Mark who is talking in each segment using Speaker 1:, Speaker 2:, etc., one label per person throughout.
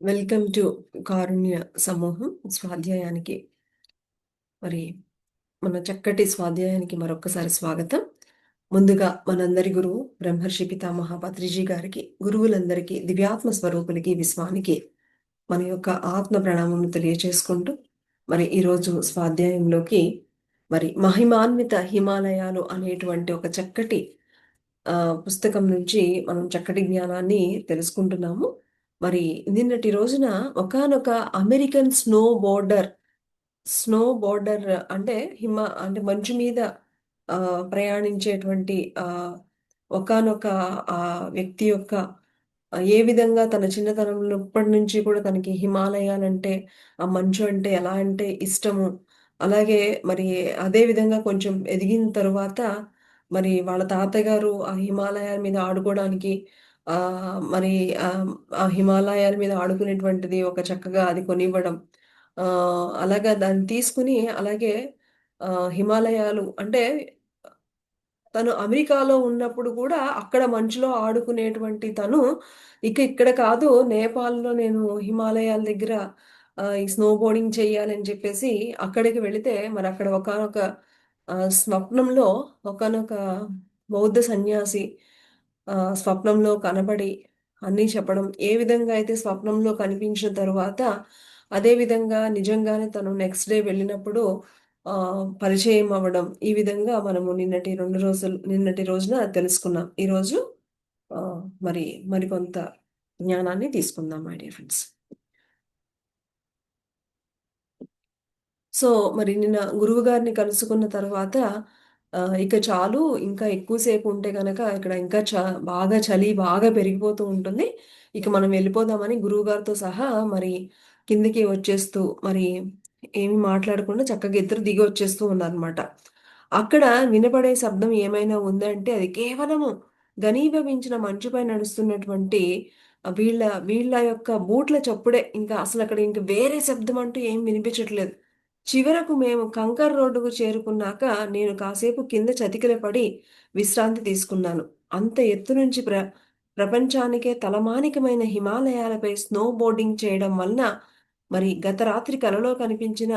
Speaker 1: Welcome to కారుణ్య సమూహం స్వాధ్యాయానికి. మరి మన చక్కటి స్వాధ్యాయానికి మరొక్కసారి స్వాగతం. ముందుగా మనందరి గురువు బ్రహ్మర్షి పితామహ పత్రిజీ గారికి, గురువులందరికీ, దివ్యాత్మ స్వరూపులకి, విశ్వానికి మన యొక్క ఆత్మ ప్రణామం తెలియచేసుకుంటూ మరి ఈరోజు స్వాధ్యాయంలోకి మరి మహిమాన్విత హిమాలయాలు అనేటువంటి ఒక చక్కటి పుస్తకం నుంచి మనం చక్కటి జ్ఞానాన్ని తెలుసుకుంటున్నాము. మరి నిన్నటి రోజున ఒకానొక అమెరికన్ స్నో బోర్డర్ అంటే అంటే మంచు మీద ప్రయాణించేటువంటి ఒకానొక ఆ వ్యక్తి యొక్క ఏ విధంగా తన చిన్నతనంలో ఇప్పటి నుంచి కూడా తనకి హిమాలయాలంటే ఆ మంచు అంటే ఎలా అంటే ఇష్టము. అలాగే మరి అదే విధంగా కొంచెం ఎదిగిన తరువాత మరి వాళ్ళ తాతగారు ఆ హిమాలయాల మీద ఆడుకోవడానికి మరి ఆ హిమాలయాల మీద ఆడుకునేటువంటిది ఒక చక్కగా అది కొనివ్వడం. అలాగా దాన్ని తీసుకుని అలాగే హిమాలయాలు అంటే తను అమెరికాలో ఉన్నప్పుడు కూడా అక్కడ మంచులో ఆడుకునేటువంటి తను, ఇక్కడ కాదు నేపాల్‌లో నేను హిమాలయాల దగ్గర ఈ స్నో బోర్డింగ్ చేయాలని చెప్పేసి అక్కడికి వెళితే మరి అక్కడ ఒకానొక స్వప్నంలో ఒకానొక బౌద్ధ సన్యాసి స్వప్నంలో కనబడి అన్నీ చెప్పడం. ఏ విధంగా అయితే స్వప్నంలో కనిపించిన తరువాత అదే విధంగా నిజంగానే తను నెక్స్ట్ డే వెళ్ళినప్పుడు పరిచయం అవ్వడం. ఈ విధంగా మనము నిన్నటి రోజున తెలుసుకున్నాం. ఈరోజు మరి మరికొంత జ్ఞానాన్ని తీసుకుందాం మై డియర్ ఫ్రెండ్స్. సో, మరి నిన్న గురువుగారిని కలుసుకున్న తర్వాత ఇక చాలు ఇంకా ఎక్కువ సేపు ఉంటే గనక ఇక్కడ ఇంకా బాగా చలి బాగా పెరిగిపోతూ ఉంటుంది. ఇక మనం వెళ్ళిపోదామని గురువుగారితో సహా మరి కిందకి వచ్చేస్తూ మరి ఏమి మాట్లాడకుండా చక్కగా ఇద్దరు దిగి వచ్చేస్తూ ఉన్నారనమాట. అక్కడ వినపడే శబ్దం ఏమైనా ఉందంటే అది కేవలము ఘనీభవించిన మంచుపై నడుస్తున్నటువంటి వీళ్ళ వీళ్ళ యొక్క బూట్ల చప్పుడే. ఇంకా అసలక్కడ ఇంక వేరే శబ్దం అంటూ ఏం వినిపించట్లేదు. చివరకు మేము కంకర్ రోడ్డుకు చేరుకున్నాక నేను కాసేపు కింద చతికిల పడి విశ్రాంతి తీసుకున్నాను. అంత ఎత్తు నుంచి ప్రపంచానికే తలమానికమైన హిమాలయాలపై స్నో బోర్డింగ్ చేయడం వలన మరి గత రాత్రి కలలో కనిపించిన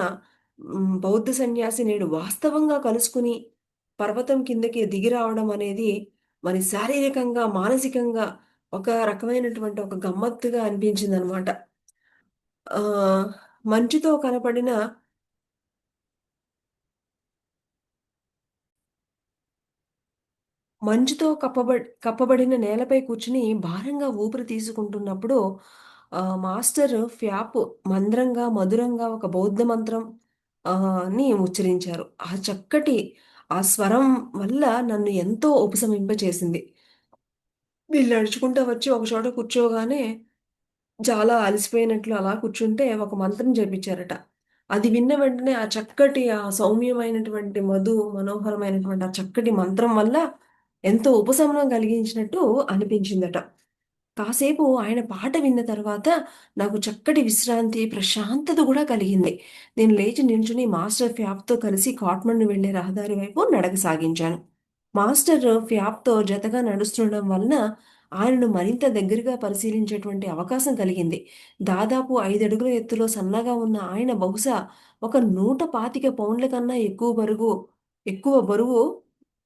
Speaker 1: బౌద్ధ సన్యాసి నేడు వాస్తవంగా కలుసుకుని పర్వతం కిందకి దిగి రావడం అనేది మరి శారీరకంగా, మానసికంగా ఒక రకమైనటువంటి ఒక గమ్మత్తుగా అనిపించిందనమాట. ఆహ్, మంచుతో కనపడిన మంచుతో కప్పబడిన నేలపై కూర్చుని భారంగా ఊపిరి తీసుకుంటున్నప్పుడు మాస్టర్ ఫ్యాప్ మంద్రంగా, మధురంగా ఒక బౌద్ధ మంత్రం ని ఉచ్చరించారు. ఆ స్వరం వల్ల నన్ను ఎంతో ఉపశమింపచేసింది. వీళ్ళు నడుచుకుంటా వచ్చి ఒక చోట కూర్చోగానే చాలా అలసిపోయినట్లు అలా కూర్చుంటే ఒక మంత్రం జపించారట. అది విన్న వెంటనే ఆ సౌమ్యమైనటువంటి మనోహరమైనటువంటి ఆ చక్కటి మంత్రం వల్ల ఎంతో ఉపశమనం కలిగించినట్టు అనిపించిందట. కాసేపు ఆయన పాట విన్న తర్వాత నాకు చక్కటి విశ్రాంతి, ప్రశాంతత గూడా కలిగింది. నేను లేచి నిల్చుని మాస్టర్ ఫ్యాప్‌తో కలిసి కాట్మండు వెళ్ళే రహదారి వైపు నడక సాగించాను. మాస్టర్ ఫ్యాప్‌తో జతగా నడుస్తుండడం వలన ఆయనను మరింత దగ్గరగా పరిశీలించేటువంటి అవకాశం కలిగింది. దాదాపు 5 అడుగుల ఎత్తులో సన్నగా ఉన్న ఆయన బహుశా ఒక 125 పౌండ్ల కన్నా ఎక్కువ బరువు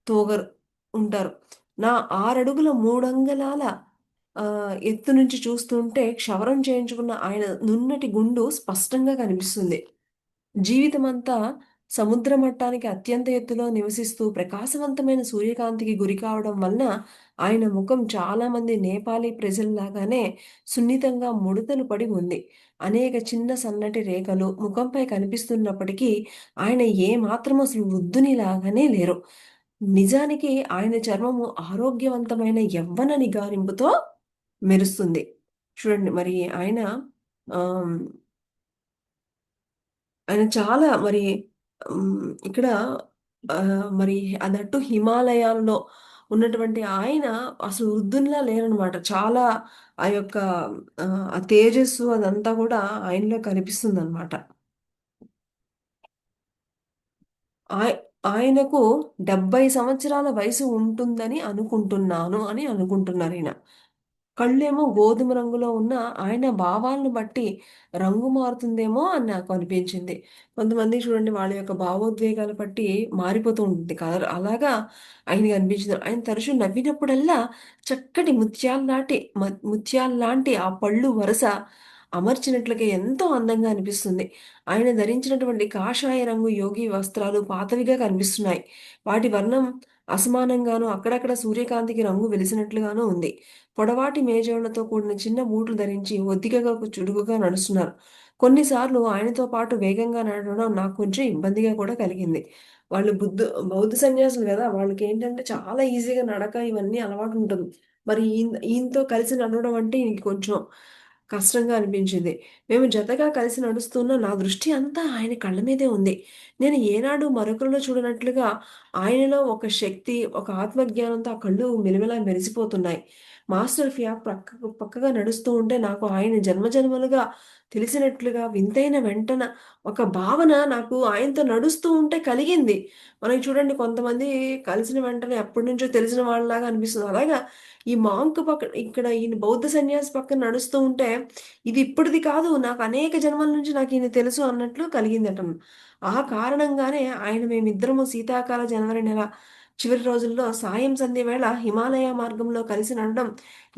Speaker 1: తూగరు ఉంటారు. నా 6 అడుగుల 3 అంగుళాల ఎత్తు నుంచి చూస్తుంటే క్షవరం చేయించుకున్న ఆయన నున్నటి గుండు స్పష్టంగా కనిపిస్తుంది. జీవితమంతా సముద్ర మట్టానికి అత్యంత ఎత్తులో నివసిస్తూ ప్రకాశవంతమైన సూర్యకాంతికి గురికావడం వలన ఆయన ముఖం చాలామంది నేపాలీ ప్రజల్లాగానే సున్నితంగా ముడతలు పడి ఉంది. అనేక చిన్న సన్నటి రేఖలు ముఖంపై కనిపిస్తున్నప్పటికీ ఆయన ఏమాత్రం అసలు వృద్ధునిలాగానే లేరు. నిజానికి ఆయన చర్మము ఆరోగ్యవంతమైన యవ్వన నిగారింపుతో మెరుస్తుంది. చూడండి మరి ఆహ్ ఆయన చాలా మరి ఇక్కడ మరి అదట్టు హిమాలయాల్లో ఉన్నటువంటి ఆయన అసలు వృద్ధునిలా లేరనమాట. చాలా ఆ యొక్క ఆ తేజస్సు అదంతా గూడా ఆయనలో కనిపిస్తుందనమాట. ఆయ ఆయనకు 70 సంవత్సరాల వయసు ఉంటుందని అనుకుంటున్నాను అని అనుకుంటున్నారీయన. కళ్ళేమో గోధుమ రంగులో ఉన్న ఆయన భావాలను బట్టి రంగు మారుతుందేమో అని నాకు అనిపించింది. కొంతమంది చూడండి వాళ్ళ యొక్క భావోద్వేగాలు బట్టి మారిపోతూ ఉంటుంది కలర్. అలాగా ఆయనకి అనిపించింది. ఆయన తరచూ నవ్వినప్పుడల్లా చక్కటి ముత్యాల్లాంటి ఆ పళ్ళు వరస అమర్చినట్లుగా ఎంతో అందంగా అనిపిస్తుంది. ఆయన ధరించినటువంటి కాషాయ రంగు యోగి వస్త్రాలు పాతవిగా కనిపిస్తున్నాయి. వాటి వర్ణం అసమానంగాను, అక్కడక్కడ సూర్యకాంతికి రంగు వెలిసినట్లుగానూ ఉంది. పొడవాటి మేజోళ్లతో కూడిన చిన్న బూట్లు ధరించి ఒద్దికగా చురుకుగా నడుస్తున్నారు. కొన్నిసార్లు ఆయనతో పాటు వేగంగా నడవడం నాకు కొంచెం ఇబ్బందిగా కూడా కలిగింది. వాళ్ళు బౌద్ధ సన్యాసులు కదా! వాళ్ళకేంటంటే చాలా ఈజీగా నడక ఇవన్నీ అలవాటు ఉంటుంది. మరి ఈయనతో కలిసి నడవడం అంటే ఈయనకి కొంచెం కష్టంగా అనిపించింది. మేము జతగా కలిసి నడుస్తున్న నా దృష్టి అంతా ఆయన కళ్ళ మీదే ఉంది. నేను ఏనాడు మరొకరిలో చూడనట్లుగా ఆయనలో ఒక శక్తి, ఒక ఆత్మజ్ఞానంతో ఆ కళ్ళు మిలమిలా మెరిసిపోతున్నాయి. మాస్టర్ ఫియాక్ పక్కగా నడుస్తూ ఉంటే నాకు ఆయన జన్మజన్మలుగా తెలిసినట్లుగా వింతైన వెంటన ఒక భావన నాకు ఆయనతో నడుస్తూ ఉంటే కలిగింది. మనకి చూడండి కొంతమంది కలిసిన వెంటనే ఎప్పటినుంచో తెలిసిన వాళ్ళలాగా అనిపిస్తుంది. అలాగా ఈ మాంక్ ఇక్కడ ఈయన బౌద్ధ సన్యాసి పక్కన నడుస్తూ ఉంటే ఇది ఇప్పటిది కాదు. నాకు అనేక జన్మల నుంచి నాకు ఈయన తెలుసు అన్నట్లు కలిగిందట. ఆ కారణంగానే ఆయన మేమిద్దరము శీతాకాల జనవరి నెల చివరి రోజుల్లో సాయం సంధ్య వేళ హిమాలయ మార్గంలో కలిసి నడవడం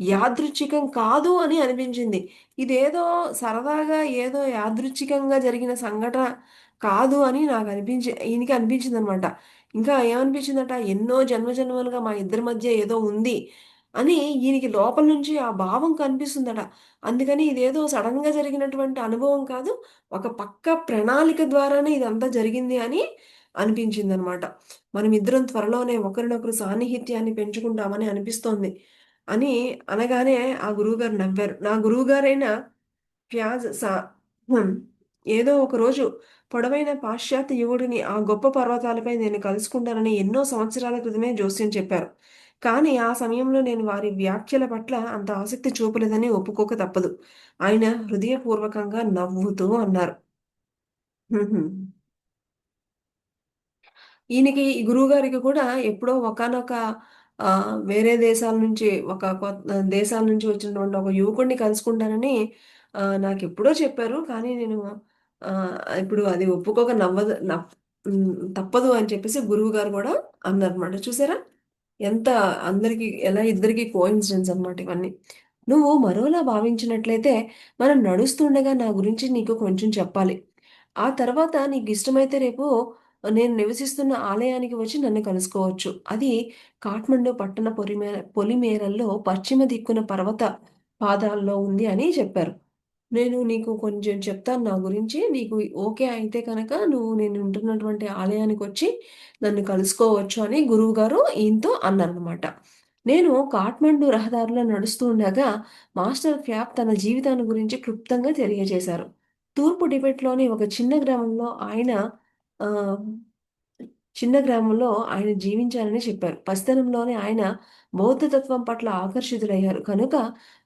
Speaker 1: యాదృచ్ఛికం కాదు అని అనిపించింది. ఇదేదో సరదాగా ఏదో యాదృచ్ఛికంగా జరిగిన సంఘటన కాదు అని నాకు ఈయనకి అనిపించిందనమాట. ఇంకా ఏమనిపించిందట, ఎన్నో జన్మలుగా మా ఇద్దరి మధ్య ఏదో ఉంది అని ఈయనకి లోపల నుంచి ఆ భావం కనిపిస్తుందట. అందుకని ఇదేదో సడన్‌గా జరిగినటువంటి అనుభవం కాదు. ఒక పక్కా ప్రణాళిక ద్వారానే ఇదంతా జరిగింది అని అనిపించిందనమాట. మనమిద్దరం త్వరలోనే ఒకరినొకరు సాన్నిహిత్యాన్ని పెంచుకుంటామని అనిపిస్తోంది అని అనగానే ఆ గురువుగారు నవ్వారు. నా గురువుగారైన ఫ్యాజ్ సా హ్మ్. ఏదో ఒకరోజు పొడవైన పాశ్చాత్య యువకుడిని ఆ గొప్ప పర్వతాలపై నేను కలుసుకుంటానని ఎన్నో సంవత్సరాల క్రితమే జోస్యం చెప్పారు. కానీ ఆ సమయంలో నేను వారి వ్యాఖ్యల పట్ల అంత ఆసక్తి చూపలేదని ఒప్పుకోక తప్పదు. ఆయన హృదయపూర్వకంగా నవ్వుతూ అన్నారు. హుహు. ఈయనకి ఈ గురువుగారికి కూడా ఎప్పుడో ఒకానొక వేరే దేశాల నుంచి దేశాల నుంచి వచ్చినటువంటి ఒక యువకుడిని కలుసుకుంటానని నాకెప్పుడో చెప్పారు. కానీ నేను ఇప్పుడు అది ఒప్పుకోక తప్పదు అని చెప్పేసి గురువుగారు గూడా అన్నారన్నమాట. చూసారా? ఎంత అందరికి ఎలా ఇద్దరికీ కోయిన్సిడెన్స్ అన్నమాట ఇవన్నీ. నువ్వు మరోలా భావించినట్లయితే మనం నడుస్తుండగా నా గురించి నీకు కొంచెం చెప్పాలి. ఆ తర్వాత నీకిష్టమైతే రేపు నేను నివసిస్తున్న ఆలయానికి వచ్చి నన్ను కలుసుకోవచ్చు. అది కాఠ్మండు పట్టణ పొలిమేరల్లో పశ్చిమ దిక్కున పర్వత పాదాల్లో ఉంది అని చెప్పారు. నేను నీకు కొంచెం చెప్తాను నా గురించి. నీకు ఓకే అయితే కనుక నువ్వు నేను ఉంటున్నటువంటి ఆలయానికొచ్చి నన్ను కలుసుకోవచ్చు అని గురువుగారు ఈయనతో అన్నారనమాట. నేను కాఠ్మండు రహదారిలో నడుస్తూ ఉండగా మాస్టర్ ఫ్యాప్ తన జీవితాన్ని గురించి క్లుప్తంగా తెలియజేశారు. తూర్పు టిబెట్‌లోని ఒక ఆహ్, చిన్న గ్రామంలో ఆయన జీవించారని చెప్పారు. పసితనంలోనే ఆయన బౌద్ధ తత్వం పట్ల ఆకర్షితులయ్యారు. కనుక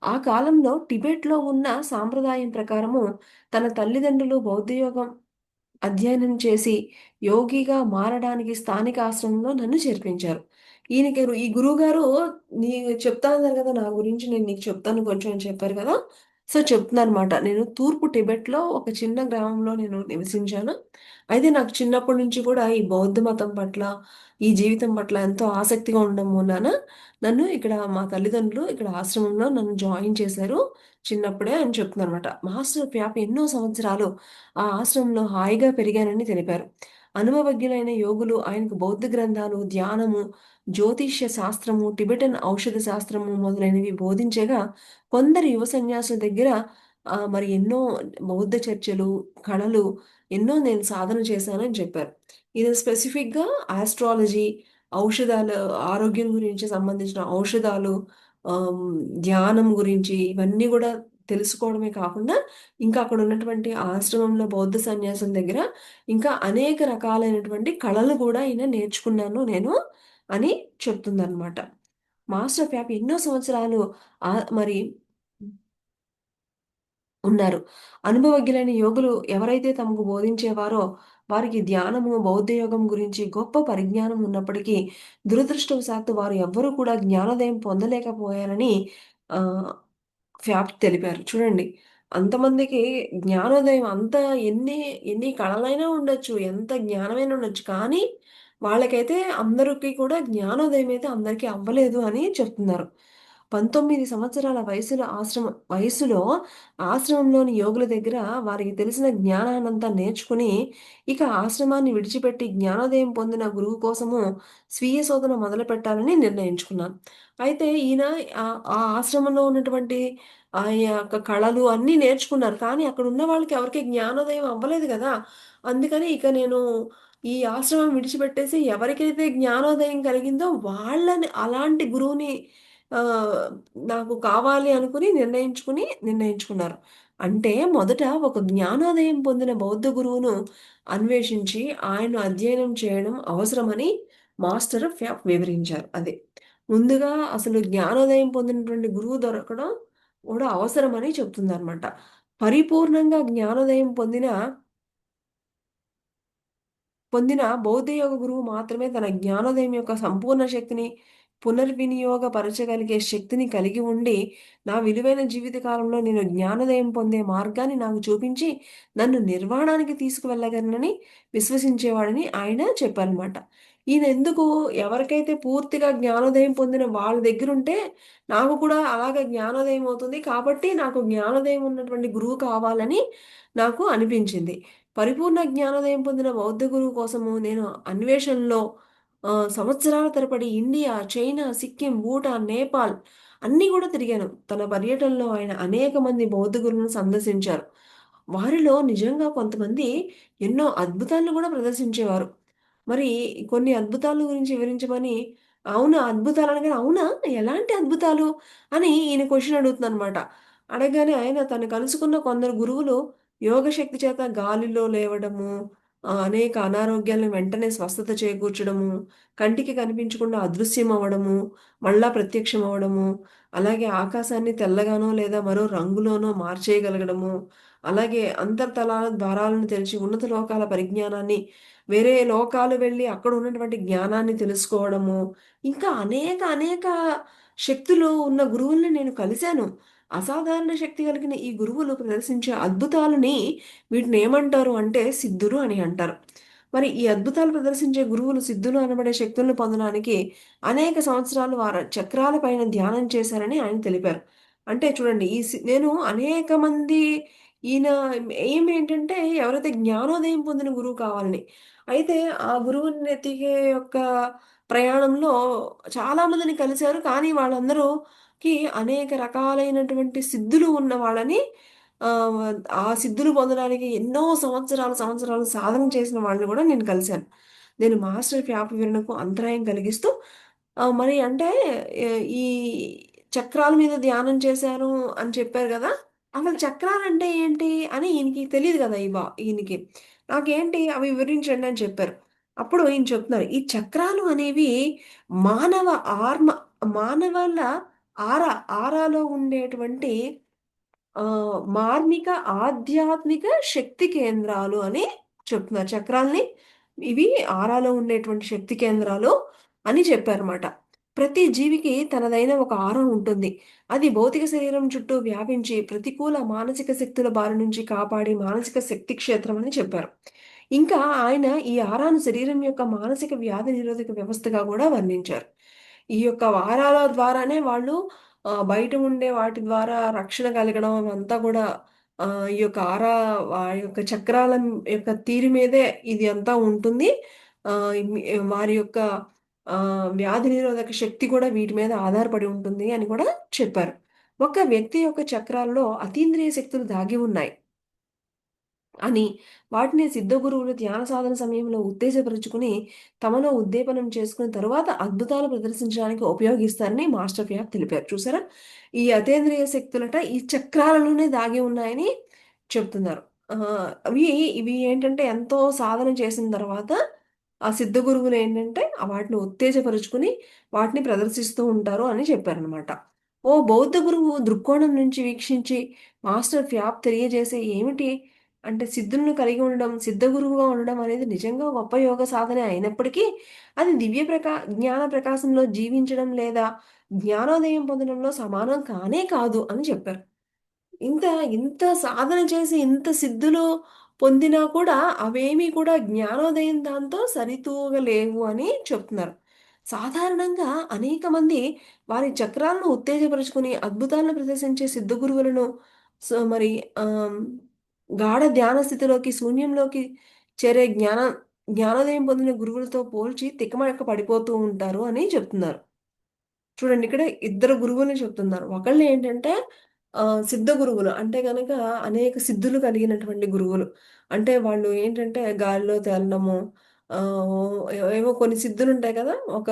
Speaker 1: ఆ కాలంలో టిబెట్‌లో ఉన్న సాంప్రదాయం ప్రకారము తన తల్లిదండ్రులు బౌద్ధయోగం అధ్యయనం చేసి యోగిగా మారడానికి స్థానిక ఆశ్రమంలో నన్ను చేర్పించారు. ఈ గురువుగారు నీ చెప్తా అన్నారు కదా! నా గురించి నేను నీకు చెప్తాను కొంచెం అని చెప్పారు కదా! సో, చెప్తున్నానన్నమాట. నేను తూర్పు టిబెట్‌లో ఒక చిన్న గ్రామంలో నేను నివసించాను. అయితే నాకు చిన్నప్పటి నుంచి కూడా ఈ బౌద్ధ మతం పట్ల, ఈ జీవితం పట్ల ఎంతో ఆసక్తిగా ఉండడం మూలాన నన్ను ఇక్కడ మా తల్లిదండ్రులు ఇక్కడ ఆశ్రమంలో నన్ను జాయిన్ చేశారు చిన్నప్పుడే అని చెప్తున్నానన్నమాట. మాస్టర్ ప్యాప్ ఎన్నో సంవత్సరాలు ఆ ఆశ్రమంలో హాయిగా పెరిగానని తెలిపారు. అనుభవజ్ఞులైన యోగులు ఆయనకు బౌద్ధ గ్రంథాలు, ధ్యానము, జ్యోతిష్య శాస్త్రము, టిబెటన్ ఔషధ శాస్త్రము మొదలైనవి బోధించగా, కొందరు యువ సన్యాసుల దగ్గర మరి ఎన్నో బౌద్ధ చర్చలు, కళలు ఎన్నో నేను సాధన చేశానని చెప్పారు. ఇది స్పెసిఫిక్‌గా ఆస్ట్రాలజీ, ఔషధాలు, ఆరోగ్యం గురించి సంబంధించిన ఔషధాలు, ఆహ్, ధ్యానం గురించి ఇవన్నీ గూడా తెలుసుకోవడమే కాకుండా, ఇంకా అక్కడ ఉన్నటువంటి ఆశ్రమంలో బౌద్ధ సన్యాసుల దగ్గర ఇంకా అనేక రకాలైనటువంటి కళలు గూడా ఈయన నేర్చుకున్నాను నేను అని చెప్తుందనమాట. మాస్టర్ ఫ్యాప్ ఎన్నో సంవత్సరాలు మరి ఉన్నారు. అనుభవజ్ఞులైన యోగులు ఎవరైతే తమకు బోధించేవారో వారికి ధ్యానము, బౌద్ధ యోగం గురించి గొప్ప పరిజ్ఞానం ఉన్నప్పటికీ దురదృష్టవశాత్తు వారు ఎవ్వరూ కూడా జ్ఞానోదయం పొందలేకపోయారని వ్యాప్తి తెలిపారు. చూడండి, అంతమందికి జ్ఞానోదయం అంత ఎన్ని ఎన్ని కళలైనా ఉండొచ్చు, ఎంత జ్ఞానమైనా ఉండొచ్చు. కానీ వాళ్ళకైతే అందరికి కూడా జ్ఞానోదయం అయితే అందరికీ అవ్వలేదు అని చెప్తున్నారు. 19 సంవత్సరాల వయసులో ఆశ్రమంలోని యోగుల దగ్గర వారికి తెలిసిన జ్ఞానాన్నంతా నేర్చుకుని, ఇక ఆశ్రమాన్ని విడిచిపెట్టి జ్ఞానోదయం పొందిన గురువు కోసము స్వీయ శోధన మొదలుపెట్టాలని నిర్ణయించుకున్నాను. అయితే ఈయన ఆ ఆశ్రమంలో ఉన్నటువంటి ఆ యొక్క కళలు అన్నీ నేర్చుకున్నారు. కానీ అక్కడున్న వాళ్ళకి ఎవరికీ జ్ఞానోదయం అవ్వలేదు గదా! అందుకని ఇక నేను ఈ ఆశ్రమం విడిచిపెట్టేసి ఎవరికైతే జ్ఞానోదయం కలిగిందో వాళ్ళని అలాంటి గురువుని ఆహ్, నాకు కావాలి అనుకుని నిర్ణయించుకున్నారు. అంటే మొదట ఒక జ్ఞానోదయం పొందిన బౌద్ధ గురువును అన్వేషించి ఆయన్ను అధ్యయనం చేయడం అవసరమని మాస్టర్ వివరించారు. అదే. ముందుగా అసలు జ్ఞానోదయం పొందినటువంటి గురువు దొరకడం కూడా అవసరమని చెప్తుందనమాట. పరిపూర్ణంగా జ్ఞానోదయం పొందిన బౌద్ధ యోగ గురువు మాత్రమే తన జ్ఞానోదయం యొక్క సంపూర్ణ శక్తిని పునర్వినియోగపరచగలిగే శక్తిని కలిగి ఉండి, నా విలువైన జీవిత కాలంలో నేను జ్ఞానోదయం పొందే మార్గాన్ని నాకు చూపించి, నన్ను నిర్వాణానికి తీసుకువెళ్ళగలనని విశ్వసించేవాడని ఆయన చెప్పారనమాట. ఈయన ఎందుకు ఎవరికైతే పూర్తిగా జ్ఞానోదయం పొందిన వాళ్ళ దగ్గరుంటే, నాకు కూడా అలాగే జ్ఞానోదయం అవుతుంది. కాబట్టి నాకు జ్ఞానోదయం ఉన్నటువంటి గురువు కావాలని నాకు అనిపించింది. పరిపూర్ణ జ్ఞానోదయం పొందిన బౌద్ధ గురువు కోసము నేను అన్వేషణలో సంవత్సరాల తరబడి ఇండియా, చైనా, సిక్కిం, భూటాన్, నేపాల్ అన్నీ గూడా తిరిగాను. తన పర్యటనలో ఆయన అనేక మంది బౌద్ధ గురువులను సందర్శించారు. వారిలో నిజంగా కొంతమంది ఎన్నో అద్భుతాలను గూడా ప్రదర్శించేవారు. మరి కొన్ని అద్భుతాల గురించి వివరించమని, అవునా! అద్భుతాలనగానే, అవునా! ఎలాంటి అద్భుతాలు? అని ఈయన క్వెషన్ అడుగుతుందనమాట. అడగగానే ఆయన తను కలుసుకున్న కొందరు గురువులు యోగ శక్తి చేత గాలిలో లేవడము, అనేక అనారోగ్యాలను వెంటనే స్వస్థత చేకూర్చడము, కంటికి కనిపించకుండా అదృశ్యమవ్వడము, మళ్ళా ప్రత్యక్షమవ్వడము, అలాగే ఆకాశాన్ని తెల్లగానో లేదా మరో రంగులోనో మార్చేయగలగడము, అలాగే అంతర్తలాల ద్వారాలను తెరిచి ఉన్నత లోకాల పరిజ్ఞానాన్ని, వేరే లోకాలు వెళ్ళి అక్కడ ఉన్నటువంటి జ్ఞానాన్ని తెలుసుకోవడము, ఇంకా అనేక శక్తులు ఉన్న గురువుల్ని నేను కలిశాను. అసాధారణ శక్తి కలిగిన ఈ గురువులు ప్రదర్శించే అద్భుతాలని వీటినేమంటారు అంటే సిద్ధులు అని అంటారు. మరి ఈ అద్భుతాలు ప్రదర్శించే గురువులు సిద్ధులు అనబడే శక్తులను పొందడానికి అనేక సంవత్సరాలు వారు చక్రాల పైన ధ్యానం చేశారని ఆయన తెలిపారు. అంటే చూడండి నేను అనేక మంది ఈయన ఎయిమ్ ఏంటంటే ఎవరైతే జ్ఞానోదయం పొందిన గురువు కావాలని. అయితే ఆ గురువుని ఎతికే యొక్క ప్రయాణంలో చాలా మందిని కలిసారు. కానీ వాళ్ళందరూకి అనేక రకాలైనటువంటి సిద్ధులు ఉన్న వాళ్ళని ఆహ్, ఆ సిద్ధులు పొందడానికి ఎన్నో సంవత్సరాలు సాధన చేసిన వాళ్ళని గూడా నేను కలిసాను. నేను మాస్టర్ వ్యాప వివరణకు అంతరాయం కలిగిస్తూ మరి అంటే ఈ చక్రాల మీద ధ్యానం చేశాను అని చెప్పారు గదా! అసలు చక్రాలంటే ఏంటి అని ఈయనకి తెలీదు గదా! ఈయనకి. నాకేంటి అవి వివరించండి అని చెప్పారు. అప్పుడు ఈయన చెప్తున్నారు. ఈ చక్రాలు అనేవి మానవ ఆర్మ మానవుల ఆరాలో ఉండేటువంటి మార్మిక ఆధ్యాత్మిక శక్తి కేంద్రాలు అని చెప్తున్నారు. చక్రాల్ని ఇవి ఆరాలో ఉండేటువంటి శక్తి కేంద్రాలు అని చెప్పారన్నమాట. ప్రతి జీవికి తనదైన ఒక ఆరా ఉంటుంది. అది భౌతిక శరీరం చుట్టూ వ్యాపించి ప్రతికూల మానసిక శక్తుల బారి నుంచి కాపాడే మానసిక శక్తి క్షేత్రం అని చెప్పారు. ఇంకా ఆయన ఈ ఆరాను శరీరం యొక్క మానసిక వ్యాధి నిరోధక వ్యవస్థగా కూడా వర్ణించారు. ఈ యొక్క ఆరాల ద్వారానే వాళ్ళు బయట ఉండే వాటి ద్వారా రక్షణ కలగడం అవంతా గూడా ఈ యొక్క ఆ యొక్క చక్రాల యొక్క తీరు మీదే ఇది అంతా ఉంటుంది. వారి యొక్క వ్యాధి నిరోధక శక్తి కూడా వీటి మీద ఆధారపడి ఉంటుంది అని కూడా చెప్పారు. ఒక వ్యక్తి యొక్క చక్రాల్లో అతీంద్రియ శక్తులు దాగి ఉన్నాయి అని, వాటిని సిద్ధ గురువులు ధ్యాన సాధన సమయంలో ఉత్తేజపరుచుకుని, తమలో ఉద్దీపనం చేసుకున్న తరువాత అద్భుతాలు ప్రదర్శించడానికి ఉపయోగిస్తారని మాస్టర్ ఫియాక్ తెలిపారు. చూసారా? ఈ అతీంద్రియ శక్తులట ఈ చక్రాలలోనే దాగి ఉన్నాయని చెప్తున్నారు. ఇవి ఏంటంటే ఎంతో సాధన చేసిన తర్వాత ఆ సిద్ధ గురువులేంటంటే వాటిని ఉత్తేజపరుచుకుని వాటిని ప్రదర్శిస్తూ ఉంటారు అని చెప్పారనమాట. ఓ బౌద్ధ గురువు దృక్కోణం నుంచి వీక్షించి మాస్టర్ ఫ్యాప్ తెలియజేసే ఏమిటి అంటే సిద్ధులను కలిగి ఉండడం, సిద్ధ గురువుగా ఉండడం అనేది నిజంగా గొప్ప యోగ సాధనే అయినప్పటికీ, అది జ్ఞాన ప్రకాశంలో జీవించడం లేదా జ్ఞానోదయం పొందడంలో సమానం కానే కాదు అని చెప్పారు. ఇంత ఇంత సాధన చేసి ఇంత సిద్ధులు పొందినా కూడా అవేమీ కూడా జ్ఞానోదయం దాంతో సరితూగలేవు అని చెప్తున్నారు. సాధారణంగా అనేక మంది వారి చక్రాలను ఉత్తేజపరుచుకుని అద్భుతాలను ప్రదర్శించే సిద్ధ గురువులను మరి ఆమ్, గాఢ ధ్యాన స్థితిలోకి శూన్యంలోకి చేరే జ్ఞానోదయం పొందిన గురువులతో పోల్చి తికమక పడిపోతూ ఉంటారు అని చెప్తున్నారు. చూడండి ఇక్కడ ఇద్దరు గురువుల్ని చెప్తున్నారు. ఒకళ్ళు ఏంటంటే సిద్ధ గురువులు. అంటే గనక అనేక సిద్ధులు కలిగినటువంటి గురువులు. అంటే వాళ్ళు ఏంటంటే గాలిలో తేలడము, ఏవో కొన్ని సిద్ధులుంటాయి కదా! ఒక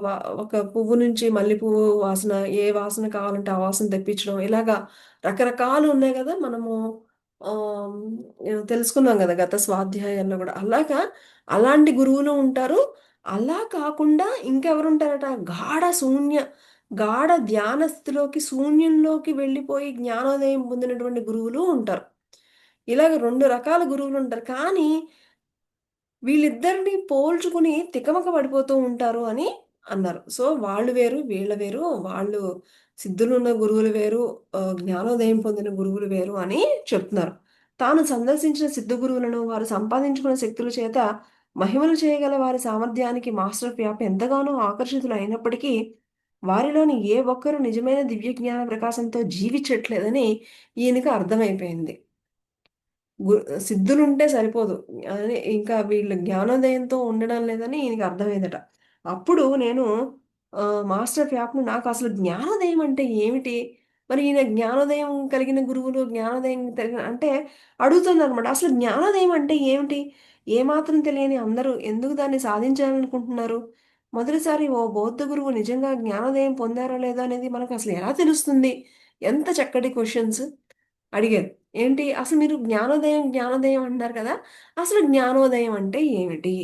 Speaker 1: వ ఒక పువ్వు నుంచి మల్లె పువ్వు వాసన, ఏ వాసన కావాలంటే ఆ వాసన తెప్పించడం. ఇలాగా రకరకాలు ఉన్నాయి గదా! మనము ఆహ్, తెలుసుకున్నాం గదా! గత స్వాధ్యాయాల్లో గూడా. అలాగా అలాంటి గురువులు ఉంటారు. అలా కాకుండా ఇంకెవరుంటారట గాఢ ధ్యాన స్థితిలోకి శూన్యంలోకి వెళ్ళిపోయి జ్ఞానోదయం పొందినటువంటి గురువులు ఉంటారు. ఇలాగ 2 రకాల గురువులుంటారు. కానీ వీళ్ళిద్దరిని పోల్చుకుని తికమక పడిపోతూ ఉంటారు అని అన్నారు. సో, వాళ్ళు వేరు, వీళ్ళు వేరు. వాళ్ళు సిద్ధులున్న గురువులు వేరు, జ్ఞానోదయం పొందిన గురువులు వేరు అని చెప్తున్నారు. తాను సందర్శించిన సిద్ధ గురువులను వారు సంపాదించుకున్న శక్తుల చేత మహిమలు చేయగల వారి సామర్థ్యానికి మాస్టర్ వ్యాప్ ఎంతగానో ఆకర్షితులైనప్పటికీ, వారిలోని ఏ ఒక్కరు నిజమైన దివ్య జ్ఞాన ప్రకాశంతో జీవించట్లేదని ఈయనకి అర్థమైపోయింది. గు సిద్ధులుంటే సరిపోదు. అని ఇంకా వీళ్ళు జ్ఞానోదయంతో ఉండడం లేదని ఈయనకి అర్థమైందట. అప్పుడు నేను మాస్టర్ ఫ్యాప్‌ను నాకసలు జ్ఞానోదయం అంటే ఏమిటి? మరి ఈయన జ్ఞానోదయం కలిగిన గురువులు, జ్ఞానోదయం కలిగిన అంటే అడుగుతున్నాననమాట. అసలు జ్ఞానోదయం అంటే ఏమిటి? ఏమాత్రం తెలియని అందరూ ఎందుకు దాన్ని సాధించాలనుకుంటున్నారు? మొదటిసారి ఓ బౌద్ధ గురువు నిజంగా జ్ఞానోదయం పొందారో లేదో అనేది మనకసలు ఎలా తెలుస్తుంది? ఎంత చక్కటి క్వెషన్స్ అడిగారు. ఏంటి అసలు మీరు జ్ఞానోదయం అంటున్నారు కదా! అసలు జ్ఞానోదయం అంటే ఏమిటి?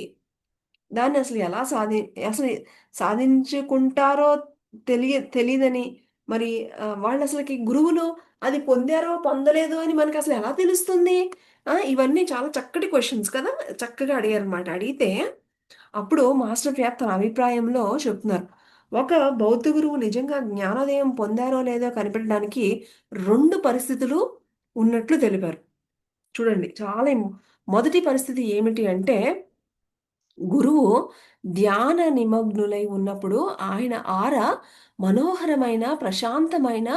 Speaker 1: దాన్ని అసలు ఎలా అసలు సాధించుకుంటారో తెలీదని మరి వాళ్ళసలకి గురువులు అది పొందారో, పొందలేదో అని మనకసలు ఎలా తెలుస్తుంది? ఇవన్నీ చాలా చక్కటి క్వెషన్స్ కదా! చక్కగా అడిగారనమాట. అడిగితే అప్పుడు మాస్టర్ ఫ్యాప్ తన అభిప్రాయంలో చెప్తున్నారు. ఒక బౌద్ధ గురువు నిజంగా జ్ఞానోదయం పొందారో లేదో కనిపెట్టడానికి 2 పరిస్థితులు ఉన్నట్లు తెలిపారు. చూడండి చాలా మొదటి పరిస్థితి ఏమిటి అంటే, గురువు ధ్యాన నిమగ్నులై ఉన్నప్పుడు ఆయన ఆర మనోహరమైన, ప్రశాంతమైన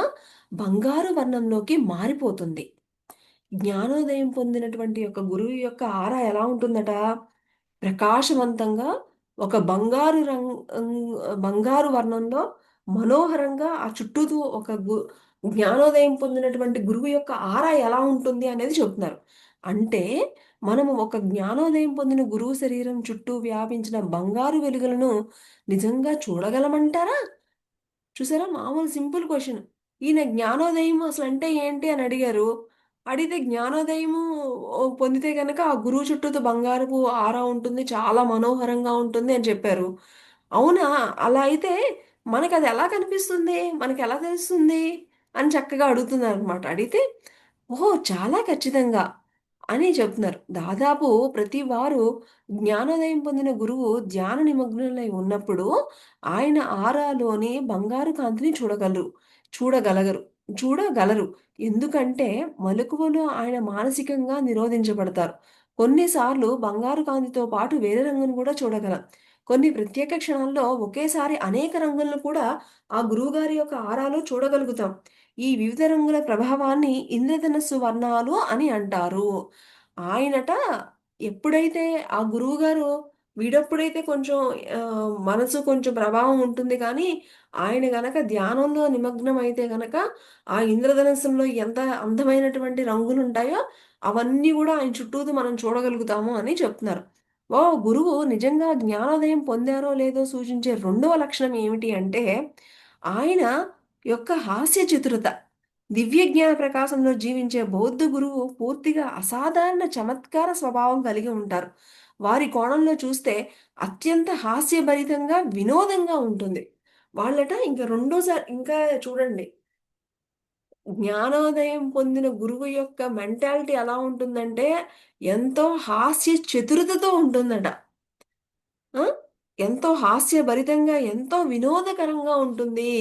Speaker 1: బంగారు వర్ణంలోకి మారిపోతుంది. జ్ఞానోదయం పొందినటువంటి యొక్క గురువు యొక్క ఆరా ఎలా ఉంటుందట? ప్రకాశవంతంగా ఒక బంగారు వర్ణంలో మనోహరంగా ఆ చుట్టూతూ జ్ఞానోదయం పొందినటువంటి గురువు యొక్క ఆరా ఎలా ఉంటుంది అనేది చెప్తున్నారు. అంటే మనము ఒక జ్ఞానోదయం పొందిన గురువు శరీరం చుట్టూ వ్యాపించిన బంగారు వెలుగులను నిజంగా చూడగలమంటారా? చూసారా? మామూలు సింపుల్ క్వెషన్. ఈయన జ్ఞానోదయం అసలంటే ఏంటి అని అడిగారు. అడిగితే జ్ఞానోదయము పొందితే గనక ఆ గురువు చుట్టూతో బంగారపు ఆరా ఉంటుంది. చాలా మనోహరంగా ఉంటుంది అని చెప్పారు. అవునా? అలా అయితే మనకది ఎలా కనిపిస్తుంది? మనకెలా తెలుస్తుంది? అని చక్కగా అడుగుతున్నారనమాట. అడిగితే ఓహో! చాలా ఖచ్చితంగా అని చెప్తున్నారు. దాదాపు ప్రతి వారు జ్ఞానోదయం పొందిన గురువు ధ్యాన నిమగ్నులై ఉన్నప్పుడు ఆయన ఆరాలోని బంగారు కాంతిని చూడగలగరు. చూడగలరు. ఎందుకంటే మెలకువలో ఆయన మానసికంగా నిరోధించబడతారు. కొన్నిసార్లు బంగారు కాంతితో పాటు వేరే రంగును కూడా చూడగలం. కొన్ని ప్రత్యేక క్షణాల్లో ఒకేసారి అనేక రంగులను కూడా ఆ గురువుగారి యొక్క ఆరాలో చూడగలుగుతాం. ఈ వివిధ రంగుల ప్రభావాన్ని ఇంద్రధనస్సు వర్ణాలు అని అంటారు. ఆయనట ఎప్పుడైతే ఆ గురువుగారు వీడప్పుడైతే కొంచెం మనసు కొంచెం ప్రభావం ఉంటుంది కానీ, ఆయన గనక ధ్యానంలో నిమగ్నమైతే గనక, ఆ ఇంద్రధనుస్సులో ఎంత అందమైనటువంటి రంగులుంటాయో, అవన్నీ గూడా ఆయన చుట్టూతా మనం చూడగలుగుతాము అని చెప్తున్నారు. గురువు నిజంగా జ్ఞానోదయం పొందారో లేదో సూచించే రెండవ లక్షణం ఏమిటి అంటే, ఆయన యొక్క హాస్య చతురత. దివ్య జ్ఞాన ప్రకాశంలో జీవించే బౌద్ధ గురువు పూర్తిగా అసాధారణ చమత్కార స్వభావం కలిగి ఉంటారు. వారి కోణంలో చూస్తే అత్యంత హాస్యభరితంగా, వినోదంగా ఉంటుంది. వాళ్ళట ఇంక రెండోసారి ఇంకా చూడండి. జ్ఞానోదయం పొందిన గురువు యొక్క మెంటాలిటీ ఎలా ఉంటుందంటే, ఎంతో హాస్య చతురతతో ఉంటుందట. ఆ! ఎంతో హాస్యభరితంగా, ఎంతో వినోదకరంగా ఉంటుంది.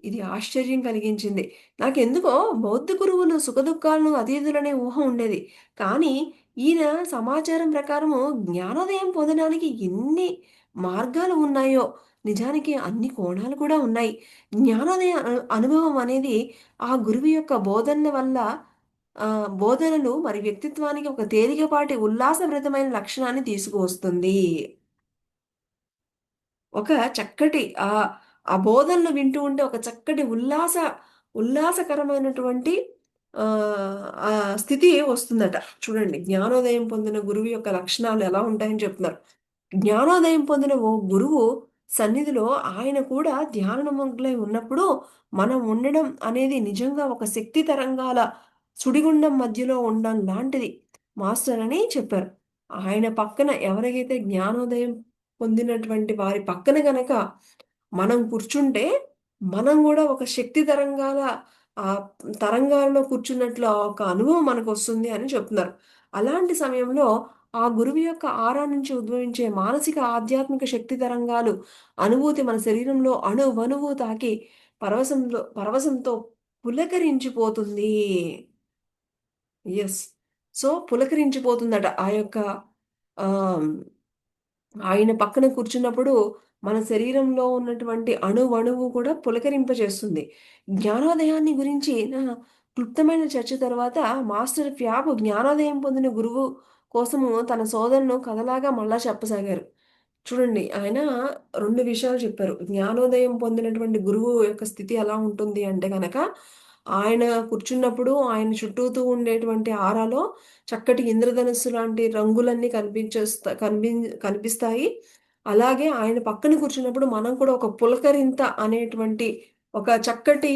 Speaker 1: ఇది ఆశ్చర్యం కలిగించింది. నాకెందుకో బౌద్ధ గురువులు సుఖదుఖాలను అతీతులనే ఊహ ఉండేది. కానీ ఈయన సమాచారం ప్రకారము జ్ఞానోదయం పొందడానికి ఎన్ని మార్గాలు ఉన్నాయో, నిజానికి అన్ని కోణాలు కూడా ఉన్నాయి. జ్ఞానోదయ అనుభవం అనేది ఆ గురువు యొక్క బోధనల వల్ల బోధనలు మరి వ్యక్తిత్వానికి ఒక తేలికపాటి ఉల్లాసభరితమైన లక్షణాన్ని తీసుకువస్తుంది. ఒక చక్కటి ఆ బోధనలు వింటూ ఉంటే ఒక చక్కటి ఉల్లాసకరమైనటువంటి ఆ స్థితి వస్తుందట. చూడండి, జ్ఞానోదయం పొందిన గురువు యొక్క లక్షణాలు ఎలా ఉంటాయని చెప్తున్నారు. జ్ఞానోదయం పొందిన ఓ గురువు సన్నిధిలో ఆయన కూడా ధ్యాన నిమగ్నులై ఉన్నప్పుడు మనం ఉండడం అనేది నిజంగా ఒక శక్తి తరంగాల సుడిగుండం మధ్యలో ఉండడం లాంటిది మాస్టర్ అని చెప్పారు. ఆయన పక్కన ఎవరికైతే జ్ఞానోదయం పొందినటువంటి వారి పక్కన గనక మనం కూర్చుంటే, మనం గూడా ఒక శక్తి తరంగాల ఆహ్, తరంగాల్లో కూర్చున్నట్లు ఒక అనుభవం మనకొస్తుంది అని చెప్తున్నారు. అలాంటి సమయంలో ఆ గురువు యొక్క ఆరా నుంచి ఉద్భవించే మానసిక, ఆధ్యాత్మిక శక్తి తరంగాలు అనుభూతి మన శరీరంలో అణువణువు తాకి పరవశంతో పులకరించిపోతుంది. యెస్. సో, పులకరించిపోతుందట. ఆ యొక్క ఆహ్ ఆయన పక్కన కూర్చున్నప్పుడు మన శరీరంలో ఉన్నటువంటి అణువణువు కూడా పులకరింపజేస్తుంది. జ్ఞానోదయాన్ని గురించి క్లుప్తమైన చర్చ తర్వాత మాస్టర్ ఫ్యాబ్ జ్ఞానోదయం పొందిన గురువు కోసము తన సోదరును కథలాగా మళ్ళా చెప్పసాగారు. చూడండి, ఆయన 2 విషయాలు చెప్పారు. జ్ఞానోదయం పొందినటువంటి గురువు యొక్క స్థితి ఎలా ఉంటుంది అంటే గనక, ఆయన కూర్చున్నప్పుడు ఆయన చుట్టూతూ ఉండేటువంటి ఆరాలో చక్కటి ఇంద్రధనుస్సు లాంటి రంగులన్నీ కనిపిస్తాయి. అలాగే ఆయన పక్కన కూర్చున్నప్పుడు మనం కూడా ఒక పులకరింత అనేటువంటి ఒక చక్కటి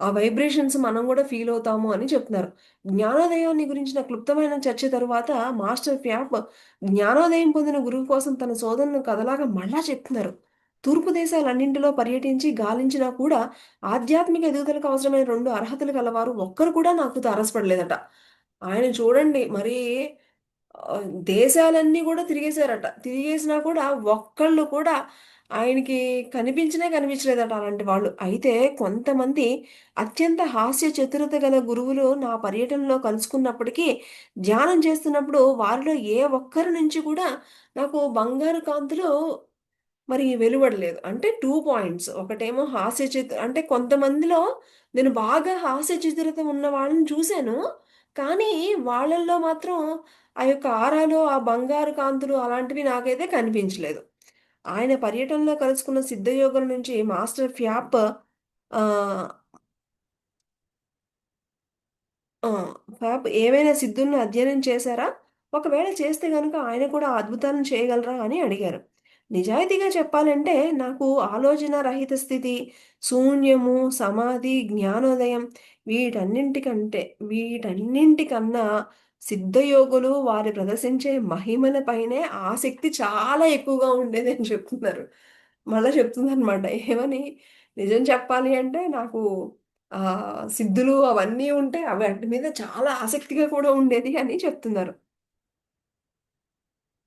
Speaker 1: ఆ వైబ్రేషన్స్ మనం గూడా ఫీల్ అవుతాము అని చెప్తున్నారు. జ్ఞానోదయాన్ని గురించిన క్లుప్తమైన చర్చ తరువాత మాస్టర్ ఫ్యాప్ జ్ఞానోదయం పొందిన గురువు కోసం తన సోదరులను కథలాగా మళ్ళా చెప్తున్నారు. తూర్పు దేశాలన్నింటిలో పర్యటించి గాలించినా కూడా ఆధ్యాత్మిక ఎదుగుదలకు అవసరమైన 2 అర్హతలు కలవారు ఒక్కరు కూడా నాకు తారసపడలేదట. ఆయన చూడండి మరీ దేశాలన్నీ గూడా తిరిగేసారట. తిరిగేసినా కూడా ఒక్కళ్ళు కూడా ఆయనకి కనిపించలేదట అలాంటి వాళ్ళు. అయితే కొంతమంది అత్యంత హాస్య చతురత గల గురువులు నా పర్యటనలో కలుసుకున్నప్పటికీ, ధ్యానం చేస్తున్నప్పుడు వారిలో ఏ ఒక్కరి నుంచి కూడా నాకు బంగారు కాంతులు మరి వెలువడలేదు. అంటే 2 పాయింట్స్. ఒకటేమో అంటే కొంతమందిలో నేను బాగా హాస్య చిత్రత ఉన్న వాళ్ళని చూసాను. కానీ వాళ్ళల్లో మాత్రం ఆ యొక్క ఆరాలో ఆ బంగారు కాంతులు అలాంటివి నాకైతే కనిపించలేదు. ఆయన పర్యటనలో కలుసుకున్న సిద్ధయోగుల నుంచి మాస్టర్ ఫ్యాప్ ఆహ్, ఆ! ఏవైనా సిద్ధుల్ని అధ్యయనం చేశారా? ఒకవేళ చేస్తే గనుక ఆయన కూడా ఆ అద్భుతాలను చేయగలరా అని అడిగారు. నిజాయితీగా చెప్పాలంటే నాకు ఆలోచన రహిత స్థితి, శూన్యము, సమాధి, జ్ఞానోదయం వీటన్నింటికంటే వీటన్నింటికన్నా సిద్ధయోగులు వారు ప్రదర్శించే మహిమల పైనే ఆసక్తి చాలా ఎక్కువగా ఉండేదని చెప్తున్నారు. మళ్ళా చెప్తుందనమాట. ఏమని? నిజం చెప్పాలి అంటే నాకు సిద్ధులు అవన్నీ ఉంటే వాటి మీద చాలా ఆసక్తిగా కూడా ఉండేది అని చెప్తున్నారు.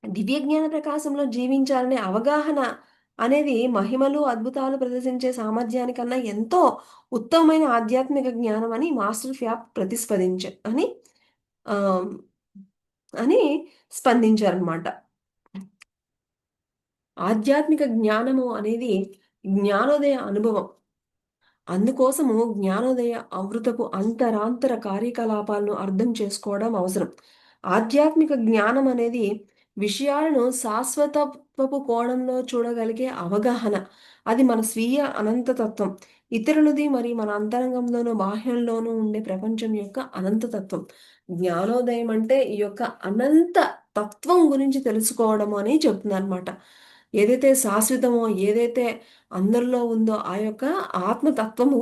Speaker 1: దివ్య జ్ఞాన ప్రకాశంలో జీవించాలనే అవగాహన అనేది మహిమలు, అద్భుతాలు ప్రదర్శించే సామర్థ్యానికన్నా ఎంతో ఉత్తమమైన ఆధ్యాత్మిక జ్ఞానం అని మాస్టర్ ఫ్యాప్ ఆహ్, అని స్పందించారనమాట. ఆధ్యాత్మిక జ్ఞానము అనేది జ్ఞానోదయ అనుభవం. అందుకోసము జ్ఞానోదయ అమృతపు అంతరాంతర కార్యకలాపాలను అర్థం చేసుకోవడం అవసరం. ఆధ్యాత్మిక జ్ఞానం అనేది విషయాలను శాశ్వతత్వపు కోణంలో చూడగలిగే అవగాహన. అది మన స్వీయ అనంతతత్వం. ఇతరులది మరియు మన అంతరంగంలోనూ, బాహ్యంలోనూ ఉండే ప్రపంచం యొక్క అనంతతత్వం. జ్ఞానోదయం అంటే ఈ యొక్క అనంత తత్వం గురించి తెలుసుకోవడము అని చెప్తుందనమాట. ఏదైతే శాశ్వతమో, ఏదైతే అందరిలో ఉందో ఆ యొక్క ఆత్మతత్వము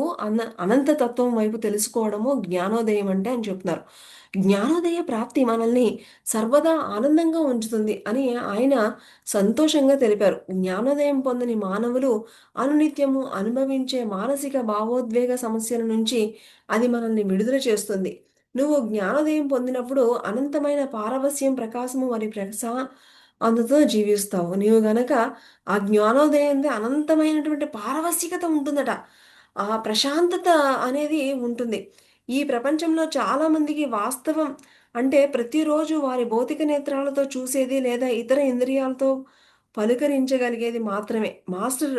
Speaker 1: అనంత తత్వం వైపు తెలుసుకోవడము జ్ఞానోదయం అంటే అని చెప్తున్నారు. జ్ఞానోదయ ప్రాప్తి మనల్ని సర్వదా ఆనందంగా ఉంచుతుంది అని ఆయన సంతోషంగా తెలిపారు. జ్ఞానోదయం పొందని మానవులు అనునిత్యము అనుభవించే మానసిక భావోద్వేగ సమస్యల నుంచి అది మనల్ని విడుదల చేస్తుంది. నువ్వు జ్ఞానోదయం పొందినప్పుడు అనంతమైన పారవస్యం, ప్రకాశము మరియు అందుతో జీవిస్తావు. నీవు గనక ఆ జ్ఞానోదయంది అనంతమైనటువంటి పారవస్యకత ఉంటుందట. ఆ ప్రశాంతత అనేది ఉంటుంది. ఈ ప్రపంచంలో చాలామందికి వాస్తవం అంటే ప్రతిరోజు వారి భౌతిక నేత్రాలతో చూసేది లేదా ఇతర ఇంద్రియాలతో పలుకరించగలిగేది మాత్రమే. మాస్టర్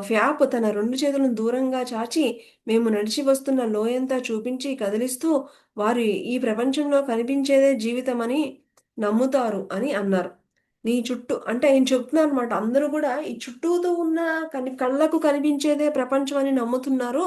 Speaker 1: ఫ్యాప్ తన 2 చేతులను దూరంగా చాచి మేము నడిచి వస్తున్న లోయంతా చూపించి కదిలిస్తూ వారు ఈ ప్రపంచంలో కనిపించేదే జీవితమని నమ్ముతారు అని అన్నారు. నీ చుట్టూ అంటే ఆయన చెప్తున్నారనమాట. అందరూ గూడా ఈ చుట్టూతో ఉన్న కళ్ళకు కనిపించేదే ప్రపంచం అని నమ్ముతున్నారు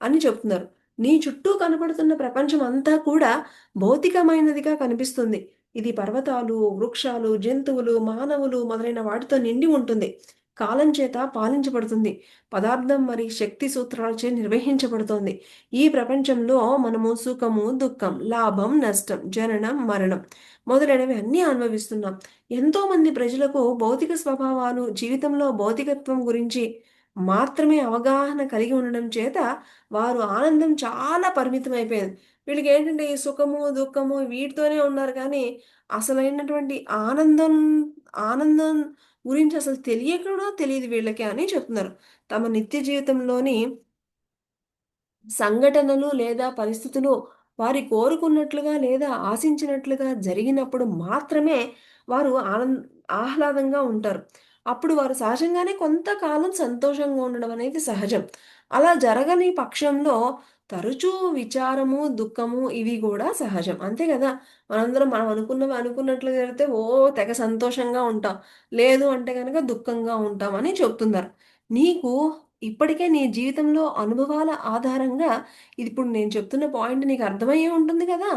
Speaker 1: అని చెప్తున్నారు. నీ చుట్టూ కనపడుతున్న ప్రపంచం అంతా కూడా భౌతికమైనదిగా కనిపిస్తుంది. ఇది పర్వతాలు, వృక్షాలు, జంతువులు, మానవులు మొదలైన వాటితో నిండి ఉంటుంది. కాలం చేత పాలించబడుతుంది. పదార్థం మరి శక్తి సూత్రాలచే నిర్వహించబడుతోంది. ఈ ప్రపంచంలో మనము సుఖము, దుఃఖం, లాభం, నష్టం, జననం, మరణం మొదలైనవి అన్నీ అనుభవిస్తున్నాం. ఎంతోమంది ప్రజలకు భౌతిక స్వభావాలు, జీవితంలో భౌతికత్వం గురించి మాత్రమే అవగాహన కలిగి ఉండడం చేత వారు ఆనందం చాలా పరిమితమైపోయింది. వీళ్ళకేంటంటే ఈ సుఖము, దుఃఖము వీటితోనే ఉన్నారు కానీ అసలైనటువంటి ఆనందం గురించి అసలు తెలియక కూడా తెలీదు వీళ్ళకి అని చెప్తున్నారు. తమ నిత్య జీవితంలోని సంఘటనలు లేదా పరిస్థితులు వారి కోరుకున్నట్లుగా లేదా ఆశించినట్లుగా జరిగినప్పుడు మాత్రమే వారు ఆహ్లాదంగా ఉంటారు. అప్పుడు వారు సహజంగానే కొంతకాలం సంతోషంగా ఉండడం అనేది సహజం. అలా జరగని పక్షంలో తరచూ విచారము, దుఃఖము ఇవి కూడా సహజం. అంతే కదా! మనందరం మనం అనుకున్నవి అనుకున్నట్లుగా జరిగితే తెగ సంతోషంగా ఉంటాం. లేదు అంటే గనక దుఃఖంగా ఉంటాం అని చెప్తున్నారు. నీకు ఇప్పటికే నీ జీవితంలో అనుభవాల ఆధారంగా ఇది ఇప్పుడు నేను చెప్తున్న పాయింట్ నీకు అర్థమయ్యే ఉంటుంది కదా!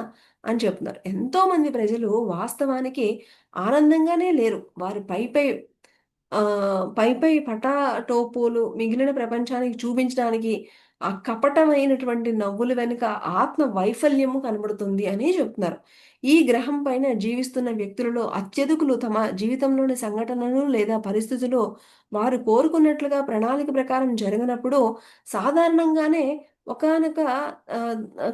Speaker 1: అని చెప్తున్నారు. ఎంతోమంది ప్రజలు వాస్తవానికి ఆనందంగానే లేరు. వారి పైపై పటాటోపులు మిగిలిన ప్రపంచానికి చూపించడానికి ఆ కపటమైనటువంటి నవ్వుల వెనుక ఆత్మ వైఫల్యము కనబడుతుంది అని చెప్తున్నారు. ఈ గ్రహం పైన జీవిస్తున్న వ్యక్తులలో అత్యధికులు తమ జీవితంలోని సంఘటనలు లేదా పరిస్థితులు వారు కోరుకున్నట్లుగా ప్రణాళిక ప్రకారం జరగనప్పుడు సాధారణంగానే ఒకానొక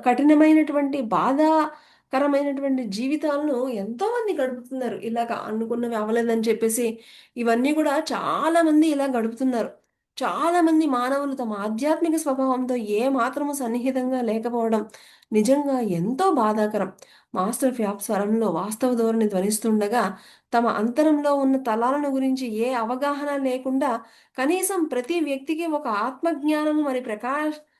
Speaker 1: కఠినమైనటువంటి బాధాకరమైనటువంటి జీవితాలను ఎంతోమంది గడుపుతున్నారు. ఇలాగ అనుకున్నవి అవ్వలేదని చెప్పేసి ఇవన్నీ కూడా చాలామంది ఇలా గడుపుతున్నారు. చాలామంది మానవులు తమ ఆధ్యాత్మిక స్వభావంతో ఏ మాత్రము సన్నిహితంగా లేకపోవడం నిజంగా ఎంతో బాధాకరం. మాస్టర్ ఫ్యాప్ స్వరంలో వాస్తవ ధోరణి ధ్వనిస్తుండగా తమ అంతరంలో ఉన్న తలాలను గురించి ఏ అవగాహన లేకుండా కనీసం ప్రతి వ్యక్తికి ఒక ఆత్మజ్ఞానము మరి ప్రకాశంతో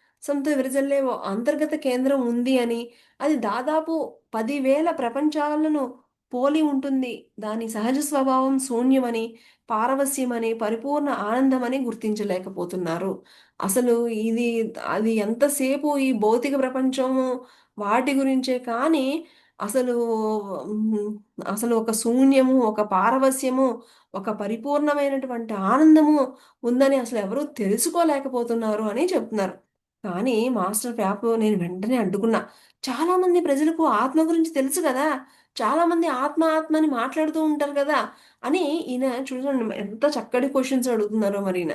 Speaker 1: విరజల్లే ఓ అంతర్గత కేంద్రం ఉంది అని అది దాదాపు 10,000 ప్రపంచాలను పోలి ఉంటుంది. దాని సహజ స్వభావం శూన్యమని, పారవస్యమని, పరిపూర్ణ ఆనందమని గుర్తించలేకపోతున్నారు. అసలు ఇది అది ఎంతసేపు ఈ భౌతిక ప్రపంచము వాటి గురించే కానీ అసలు హ్మ్. అసలు ఒక శూన్యము, ఒక పారవస్యము, ఒక పరిపూర్ణమైనటువంటి ఆనందము ఉందని అసలు ఎవరు తెలుసుకోలేకపోతున్నారు అని చెప్తున్నారు. కానీ మాస్టర్ ఫ్యాప్ నేను వెంటనే అడ్డుకున్నా. చాలామంది ప్రజలకు ఆత్మ గురించి తెలుసు గదా! చాలామంది ఆత్మ, ఆత్మ అని మాట్లాడుతూ ఉంటారు గదా! అని ఈయన చూడండి ఎంత చక్కటి క్వెషన్స్ అడుగుతున్నారో మరి ఈయన.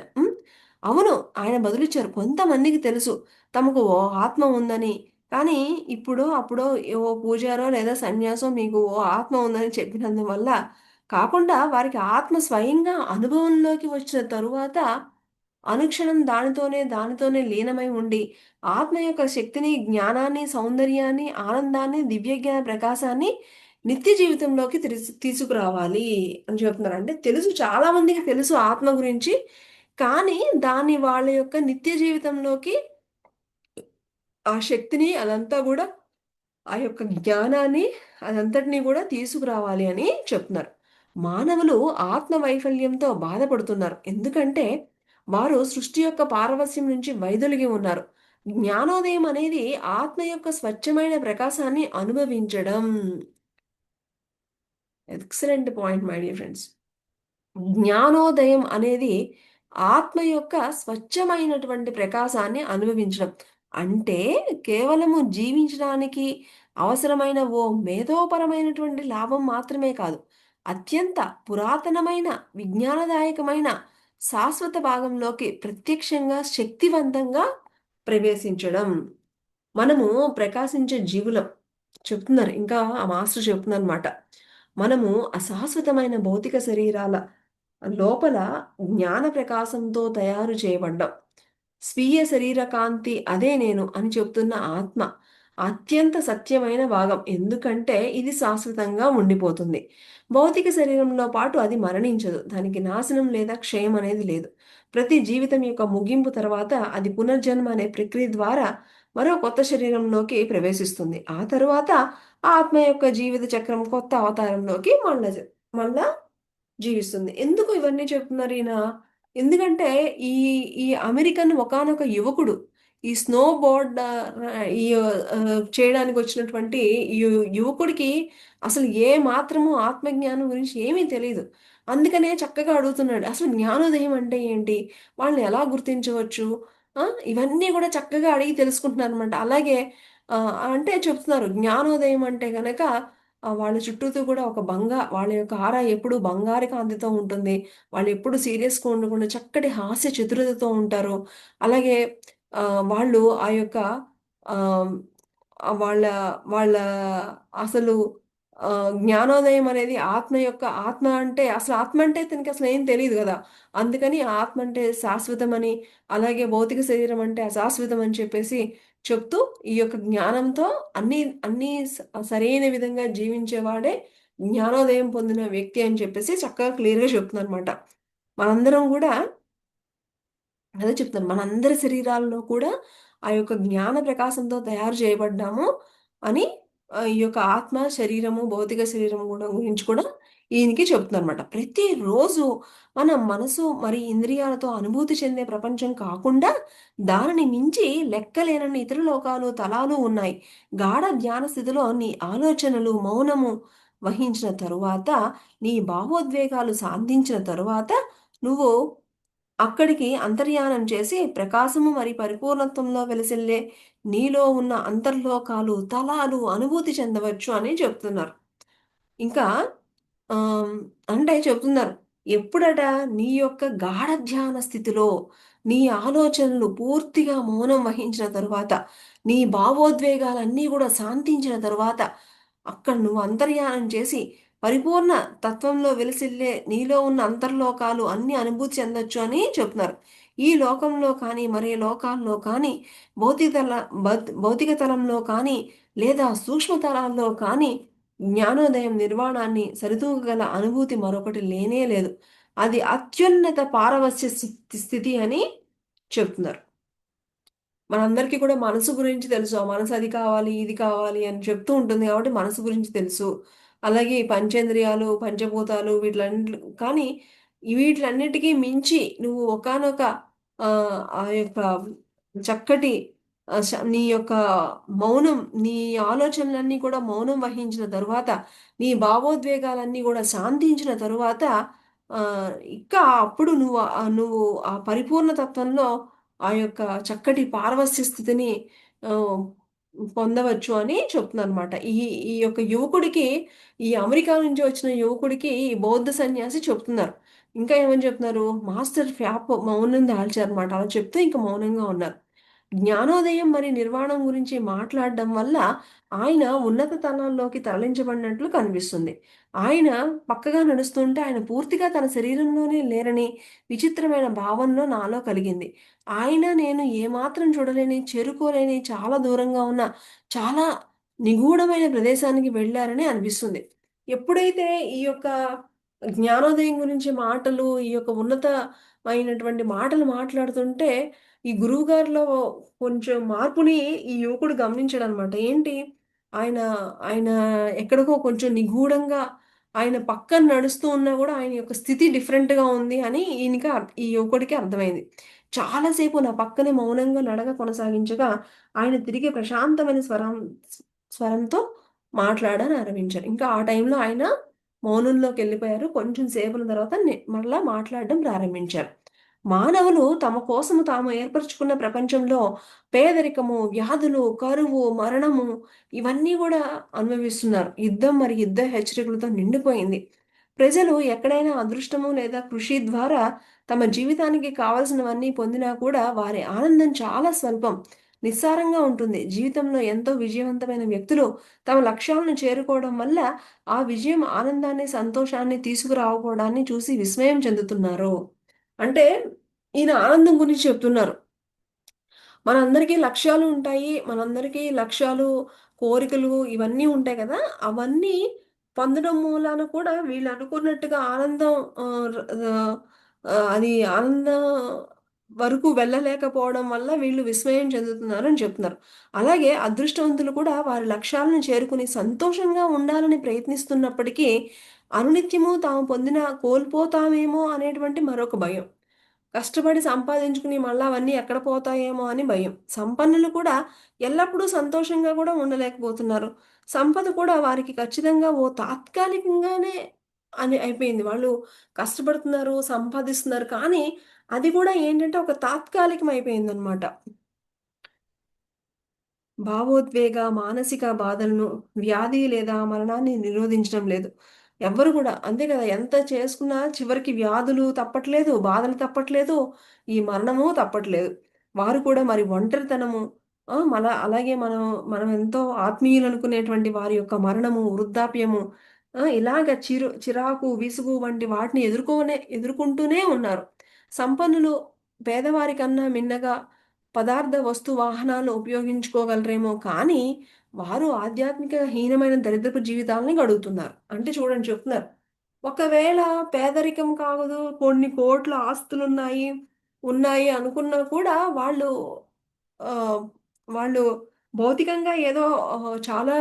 Speaker 1: అవును. ఆయన బదులిచ్చారు. కొంతమందికి తెలుసు తమకు ఓ ఆత్మ ఉందని. కానీ ఇప్పుడో, అప్పుడో ఓ పూజారో లేదా సన్యాసో మీకు ఓ ఆత్మ ఉందని చెప్పినందువల్ల కాకుండా వారికి ఆత్మ స్వయంగా అనుభవంలోకి వచ్చిన తరువాత అనుక్షణం దానితోనే లీనమై ఉండి ఆత్మ యొక్క శక్తిని, జ్ఞానాన్ని, సౌందర్యాన్ని, ఆనందాన్ని, దివ్యజ్ఞాన ప్రకాశాన్ని నిత్య జీవితంలోకి తీసుకురావాలి అని చెప్తున్నారు. అంటే తెలుసు చాలా మందికి తెలుసు ఆత్మ గురించి. కానీ దాన్ని వాళ్ళ యొక్క నిత్య జీవితంలోకి ఆ శక్తిని అదంతా గూడా ఆ యొక్క జ్ఞానాన్ని అదంతటిని గూడా తీసుకురావాలి అని చెప్తున్నారు. మానవులు ఆత్మ వైఫల్యంతో బాధపడుతున్నారు. ఎందుకంటే వారు సృష్టి యొక్క పారవస్యం నుంచి వైదొలిగి ఉన్నారు. జ్ఞానోదయం అనేది ఆత్మ యొక్క స్వచ్ఛమైన ప్రకాశాన్ని అనుభవించడం. Excellent point my dear friends. జ్ఞానోదయం అనేది ఆత్మ యొక్క స్వచ్ఛమైనటువంటి ప్రకాశాన్ని అనుభవించడం. అంటే కేవలము జీవించడానికి అవసరమైన ఓ మేధోపరమైనటువంటి లాభం మాత్రమే కాదు. అత్యంత పురాతనమైన, విజ్ఞానదాయకమైన శాశ్వత భాగంలోకి ప్రత్యక్షంగా, శక్తివంతంగా ప్రవేశించడం. మనము ప్రకాశించే జీవులం. చెప్తున్నారు. ఇంకా ఆ మాస్టర్ చెప్తున్నారనమాట. మనము అశాశ్వతమైన భౌతిక శరీరాల లోపల జ్ఞాన ప్రకాశంతో తయారు చేయబడ్డాం. స్వీయ శరీర కాంతి అదే నేను అని చెప్తున్న ఆత్మ అత్యంత సత్యమైన భాగం. ఎందుకంటే ఇది శాశ్వతంగా ఉండిపోతుంది. భౌతిక శరీరంలో పాటు అది మరణించదు. దానికి నాశనం లేదా క్షయం అనేది లేదు. ప్రతి జీవితం యొక్క ముగింపు తర్వాత అది పునర్జన్మ అనే ప్రక్రియ ద్వారా మరో కొత్త శరీరంలోకి ప్రవేశిస్తుంది. ఆ తరువాత ఆ ఆత్మ యొక్క జీవిత చక్రం కొత్త అవతారంలోకి మళ్ళా జీవిస్తుంది. ఎందుకు ఇవన్నీ చెప్తున్నారు ఈయన? ఎందుకంటే ఈ ఈ అమెరికన్ ఒకానొక యువకుడు ఈ స్నో బోర్డ్ ఈ చేయడానికి వచ్చినటువంటి ఈ యువకుడికి అసలు ఏ మాత్రము ఆత్మజ్ఞానం గురించి ఏమీ తెలియదు. అందుకనే చక్కగా అడుగుతున్నాడు. అసలు జ్ఞానోదయం అంటే ఏంటి? వాళ్ళని ఎలా గుర్తించవచ్చు? ఆ! ఇవన్నీ కూడా చక్కగా అడిగి తెలుసుకుంటున్నారనమాట. అలాగే అంటే చెప్తున్నారు జ్ఞానోదయం అంటే గనక వాళ్ళ చుట్టూతో కూడా ఒక వాళ్ళ యొక్క ఆరా ఎప్పుడు బంగారు కాంతితో ఉంటుంది. వాళ్ళు ఎప్పుడు సీరియస్‌గా ఉండకుండా చక్కటి హాస్య చతురతతో ఉంటారు. అలాగే వాళ్ళు ఆ యొక్క ఆహ్, వాళ్ళ వాళ్ళ అసలు జ్ఞానోదయం అనేది ఆత్మ అంటే అసలు ఆత్మ అంటే తనకి అసలు ఏం తెలీదు గదా! అందుకని ఆత్మ అంటే శాశ్వతమని, అలాగే భౌతిక శరీరం అంటే అశాశ్వతం అని చెప్పేసి చెప్తూ ఈ యొక్క జ్ఞానంతో అన్నీ అన్నీ సరైన విధంగా జీవించేవాడే జ్ఞానోదయం పొందిన వ్యక్తి అని చెప్పేసి చక్కగా క్లియర్‌గా చెప్తుందనమాట. మనందరం గూడా అదే చెప్తాను. మనందరి శరీరాల్లో కూడా ఆ యొక్క జ్ఞాన ప్రకాశంతో తయారు చేయబడ్డాము అని ఈ యొక్క ఆత్మ, శరీరము, భౌతిక శరీరం గూడా గురించి కూడా ఈయనకి చెప్తుందనమాట. ప్రతిరోజు మన మనసు మరి ఇంద్రియాలతో అనుభూతి చెందే ప్రపంచం కాకుండా దానిని మించి లెక్కలేనన్ని ఇతర లోకాలు, తలాలు ఉన్నాయి. గాఢ ధ్యాన స్థితిలో నీ ఆలోచనలు మౌనము వహించిన తరువాత, నీ భావోద్వేగాలు శాంతించిన తరువాత నువ్వు అక్కడికి అంతర్యానం చేసి ప్రకాశము మరి పరిపూర్ణత్వంలో వెలసిల్లే నీలో ఉన్న అంతర్లోకాలు, తలాలు అనుభూతి చెందవచ్చు అని చెప్తున్నారు. ఇంకా ఆహ్, అంటే చెప్తున్నారు. ఎప్పుడట నీ యొక్క గాఢ ధ్యాన స్థితిలో నీ ఆలోచనలు పూర్తిగా మౌనం వహించిన తరువాత, నీ భావోద్వేగాలన్నీ గూడా శాంతించిన తరువాత, అక్కడ నువ్వు అంతర్యానం చేసి పరిపూర్ణ తత్వంలో వెలిసిల్లే నీలో ఉన్న అంతర్లోకాలు అన్నీ అనుభూతి చెందొచ్చు అని చెప్తున్నారు. ఈ లోకంలో కానీ, మరే లోకాల్లో కానీ, భౌతిక తలంలో కానీ, లేదా సూక్ష్మ తలాల్లో కానీ జ్ఞానోదయం నిర్వాణాన్ని సరితూగగల అనుభూతి మరొకటి లేనే లేదు. అది అత్యున్నత పారవస్య స్థితి అని చెప్తున్నారు. మనందరికీ కూడా మనసు గురించి తెలుసు. ఆ మనసు అది కావాలి, ఇది కావాలి అని చెప్తూ ఉంటుంది కాబట్టి మనసు గురించి తెలుసు. అలాగే ఈ పంచేంద్రియాలు, పంచభూతాలు కానీ వీటిలన్నిటికీ మించి నువ్వు ఒకానొక ఆ యొక్క చక్కటి నీ యొక్క మౌనం, నీ ఆలోచనలన్నీ కూడా మౌనం వహించిన తరువాత, నీ భావోద్వేగాలన్నీ గూడా శాంతించిన తరువాత ఇంకా అప్పుడు నువ్వు ఆ పరిపూర్ణ తత్వంలో ఆ యొక్క చక్కటి పారవస్య స్థితిని ఆహ్, పొందవచ్చు అని చెప్తుందనమాట. ఈ ఈ యొక్క యువకుడికి, ఈ అమెరికా నుంచి వచ్చిన యువకుడికి ఈ బౌద్ధ సన్యాసి చెప్తున్నారు. ఇంకా ఏమని చెప్తున్నారు? మాస్టర్ ఫ్యాప్ మౌనం దాల్చారన్నమాట. అలా చెప్తూ ఇంక మౌనంగా ఉన్నారు. జ్ఞానోదయం మరి నిర్వాణం గురించి మాట్లాడడం వల్ల ఆయన ఉన్నత తలాల్లోకి తరలించబడినట్లు కనిపిస్తుంది. ఆయన పక్కగా నడుస్తుంటే ఆయన పూర్తిగా తన శరీరంలోనే లేరని విచిత్రమైన భావనలో నాలో కలిగింది. ఆయన నేను ఏమాత్రం చూడలేని, చేరుకోలేని చాలా దూరంగా ఉన్న చాలా నిగూఢమైన ప్రదేశానికి వెళ్లారని అనిపిస్తుంది. ఎప్పుడైతే ఈ యొక్క జ్ఞానోదయం గురించి మాటలు, ఈ యొక్క ఉన్నతమైనటువంటి మాటలు మాట్లాడుతుంటే, ఈ గురువుగారిలో కొంచెం మార్పుని ఈ యువకుడు గమనించాడనమాట. ఏంటి ఆయన, ఆయన ఎక్కడికో కొంచెం నిగూఢంగా ఆయన పక్కన నడుస్తూ ఉన్నా గూడా ఆయన యొక్క స్థితి డిఫరెంట్‌గా ఉంది అని ఈ యువకుడికి అర్థమైంది. చాలా సేపు నా పక్కనే మౌనంగా నడక కొనసాగించగా, ఆయన తిరిగి ప్రశాంతమైన స్వరంతో మాట్లాడనారంభించారు. ఇంకా ఆ టైంలో ఆయన మౌనంలోకెళ్ళిపోయారు. కొంచెం సేపల తర్వాత మరలా మాట్లాడడం ప్రారంభించారు. మానవులు తమ కోసము తాము ఏర్పరుచుకున్న ప్రపంచంలో పేదరికము, వ్యాధులు, కరువు, మరణము ఇవన్నీ గూడా అనుభవిస్తున్నారు. యుద్ధ హెచ్చరికలతో నిండిపోయింది. ప్రజలు ఎక్కడైనా అదృష్టము లేదా కృషి ద్వారా తమ జీవితానికి కావాల్సినవన్నీ పొందినా కూడా వారి ఆనందం చాలా స్వల్పం. నిస్సారంగా ఉంటుంది. జీవితంలో ఎంతో విజయవంతమైన వ్యక్తులు తమ లక్ష్యాలను చేరుకోవడం వల్ల ఆ విజయం ఆనందాన్ని, సంతోషాన్ని తీసుకురాకపోవడాన్ని చూసి విస్మయం చెందుతున్నారు. అంటే ఈయన ఆనందం గురించి చెప్తున్నారు. మనందరికీ లక్ష్యాలు ఉంటాయి. మనందరికీ లక్ష్యాలు, కోరికలు ఇవన్నీ ఉంటాయి కదా! అవన్నీ పొందడం మూలాన కూడా వీళ్ళు అనుకున్నట్టుగా ఆనందం ఆహ్, ర్ ఆహ్, అది ఆనందం వరకు వెళ్ళలేకపోవడం వల్ల వీళ్ళు విస్మయం చెందుతున్నారని చెప్తున్నారు. అలాగే అదృష్టవంతులు కూడా వారి లక్ష్యాలను చేరుకుని సంతోషంగా ఉండాలని ప్రయత్నిస్తున్నప్పటికీ, అనునిత్యము తాము పొందిన కోల్పోతామేమో అనేటువంటి మరొక భయం. కష్టపడి సంపాదించుకుని మళ్ళా అవన్నీ ఎక్కడ పోతాయేమో అని భయం. సంపన్నులు కూడా ఎల్లప్పుడూ సంతోషంగా కూడా ఉండలేకపోతున్నారు. సంపద కూడా వారికి ఖచ్చితంగా ఓ తాత్కాలికంగానే అని అయిపోయింది. వాళ్ళు కష్టపడుతున్నారు, సంపాదిస్తున్నారు. కానీ అది కూడా ఏంటంటే ఒక తాత్కాలికం అయిపోయిందనమాట. భావోద్వేగ, మానసిక బాధలను, వ్యాధి లేదా మరణాన్ని నిరోధించడం లేదు. ఎవ్వరు గూడా అంతే కదా! ఎంత చేసుకున్నా చివరికి వ్యాధులు తప్పట్లేదు, బాధలు తప్పట్లేదు, ఈ మరణము తప్పట్లేదు. వారు కూడా మరి ఒంటరితనము అలాగే మనం ఎంతో ఆత్మీయులనుకునేటువంటి వారి యొక్క మరణము, వృద్ధాప్యము ఇలాగ చిరాకు, విసుగు వంటి వాటిని ఎదుర్కొంటూనే ఉన్నారు. సంపన్నులు పేదవారి కన్నా మిన్నగా పదార్థ, వస్తు, వాహనాలు ఉపయోగించుకోగలరేమో కానీ, వారు ఆధ్యాత్మిక హీనమైన దరిద్రపు జీవితాల్ని గడుగుతున్నారు. అంటే చూడండి చెప్తున్నారు. ఒకవేళ పేదరికం కాగదు, కొన్ని కోట్ల ఉన్నాయి అనుకున్నా కూడా ఆహ్, వాళ్ళు భౌతికంగా ఏదో చాలా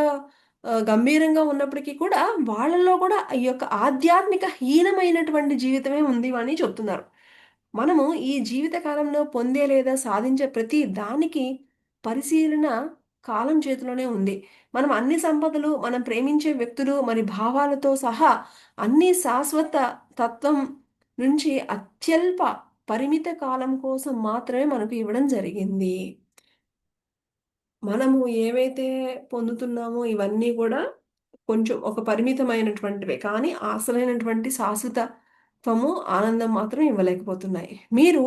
Speaker 1: గంభీరంగా ఉన్నప్పటికీ కూడా, వాళ్ళలో కూడా ఈ యొక్క ఆధ్యాత్మిక హీనమైనటువంటి జీవితమే ఉంది అని చెప్తున్నారు. మనము ఈ జీవిత కాలంలో పొందే లేదా సాధించే ప్రతి దానికి పరిశీలన కాలం చేతిలోనే ఉంది. మనం అన్ని సంపదలు, మనం ప్రేమించే వ్యక్తులు, మరి భావాలతో సహా అన్నీ శాశ్వత తత్వం నుంచి అత్యల్ప పరిమిత కాలం కోసం మాత్రమే మనకు ఇవ్వడం జరిగింది. మనము ఏవైతే పొందుతున్నామో ఇవన్నీ గూడా కొంచెం ఒక పరిమితమైనటువంటివే. కానీ అసలైనటువంటి శాశ్వతత్వము, ఆనందం మాత్రం ఇవ్వలేకపోతున్నాయి. మీరు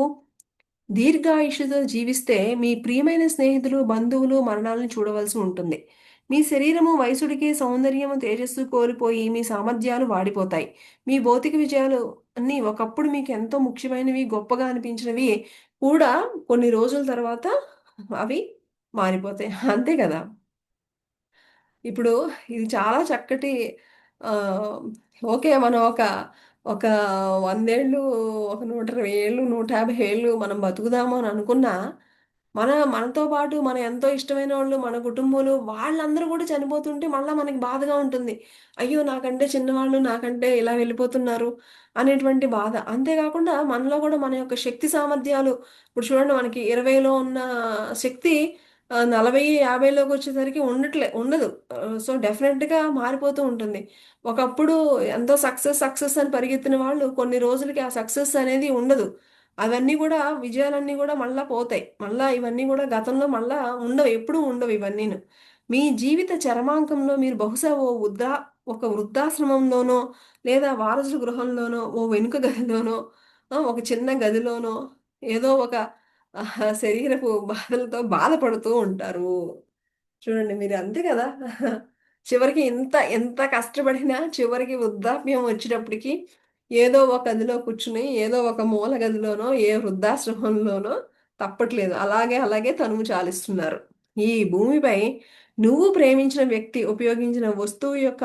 Speaker 1: దీర్ఘాయుష్షుతో జీవిస్తే మీ ప్రియమైన స్నేహితులు, బంధువులు మరణాలను చూడవలసి ఉంటుంది. మీ శరీరము వయసుడికి సౌందర్యము, తేజస్సు కోల్పోయి మీ సామర్థ్యాలు వాడిపోతాయి. మీ భౌతిక విజయాలు అన్నీ ఒకప్పుడు మీకెంతో ముఖ్యమైనవి, గొప్పగా అనిపించినవి కూడా కొన్ని రోజుల తర్వాత అవి మారిపోతాయి. అంతే గదా! ఇప్పుడు ఇది చాలా చక్కటి ఆహ్, ఓకే. మనం ఒక 100 ఏళ్ళు, ఒక 120 ఏళ్ళు, 150 ఏళ్ళు మనం బతుకుదాము అని అనుకున్నా, మనతో పాటు మన ఎంతో ఇష్టమైనోళ్ళు, మన కుటుంబంలో వాళ్ళందరూ గూడా చనిపోతుంటే మళ్ళా మనకి బాధగా ఉంటుంది. అయ్యో! నాకంటే చిన్నవాళ్ళు, నాకంటే ఇలా వెళ్ళిపోతున్నారు అనేటువంటి బాధ. అంతే గాకుండా మనలో గూడా మన యొక్క శక్తి సామర్థ్యాలు ఇప్పుడు చూడండి మనకి 20లో ఉన్న శక్తి 40, 50లోకొచ్చేసరికి ఉండదు. సో, డెఫినెట్‌గా మారిపోతూ ఉంటుంది. ఒకప్పుడు ఎంతో సక్సెస్ అని పరిగెత్తిన వాళ్ళు కొన్ని రోజులకి ఆ సక్సెస్ అనేది ఉండదు. అవన్నీ గూడా విజయాలన్నీ గూడా మళ్ళా పోతాయి. మళ్ళా ఇవన్నీ గూడా గతంలో మళ్ళా ఉండవు. ఎప్పుడూ ఉండవు ఇవన్నీను. మీ జీవిత చరమాంకంలో మీరు బహుశా ఒక వృద్ధాశ్రమంలోనో, లేదా వారసుల గృహంలోనో, ఓ వెనుక గదిలోనో, ఒక చిన్న గదిలోనో ఏదో ఒక శరీరపు బాధలతో బాధపడుతూ ఉంటారు. చూడండి మీరు అంతే కదా! చివరికి ఎంత కష్టపడినా చివరికి వృద్ధాప్యం వచ్చేటప్పటికి ఏదో ఒక గదిలో కూర్చొని, ఏదో ఒక మూల గదిలోనో, ఏ వృద్ధాశ్రమంలోనో తప్పట్లేదు. అలాగే తనువు చాలిస్తున్నారు. ఈ భూమిపై నువ్వు ప్రేమించిన వ్యక్తి ఉపయోగించిన వస్తువు యొక్క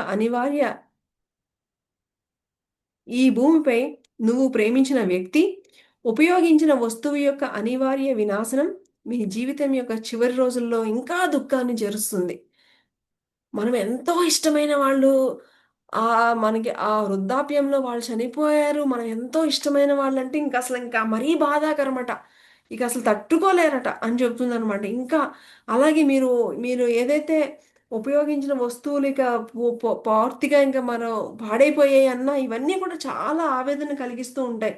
Speaker 1: ఈ భూమిపై నువ్వు ప్రేమించిన వ్యక్తి ఉపయోగించిన వస్తువు యొక్క అనివార్య వినాశనం మీ జీవితం యొక్క చివరి రోజుల్లో ఇంకా దుఃఖాన్ని జరుస్తుంది. మనం ఎంతో ఇష్టమైన వాళ్ళు మనకి ఆ వృద్ధాప్యంలో వాళ్ళు చనిపోయారు. మనం ఎంతో ఇష్టమైన వాళ్ళంటే ఇంకా మరీ బాధాకరమట. ఇకసలు తట్టుకోలేరట అని చెప్తుందనమాట. ఇంకా అలాగే మీరు ఏదైతే ఉపయోగించిన వస్తువులు ఇక పూర్తిగా ఇంక మనం పాడైపోయాయన్నా ఇవన్నీ కూడా చాలా ఆవేదన కలిగిస్తూ ఉంటాయి.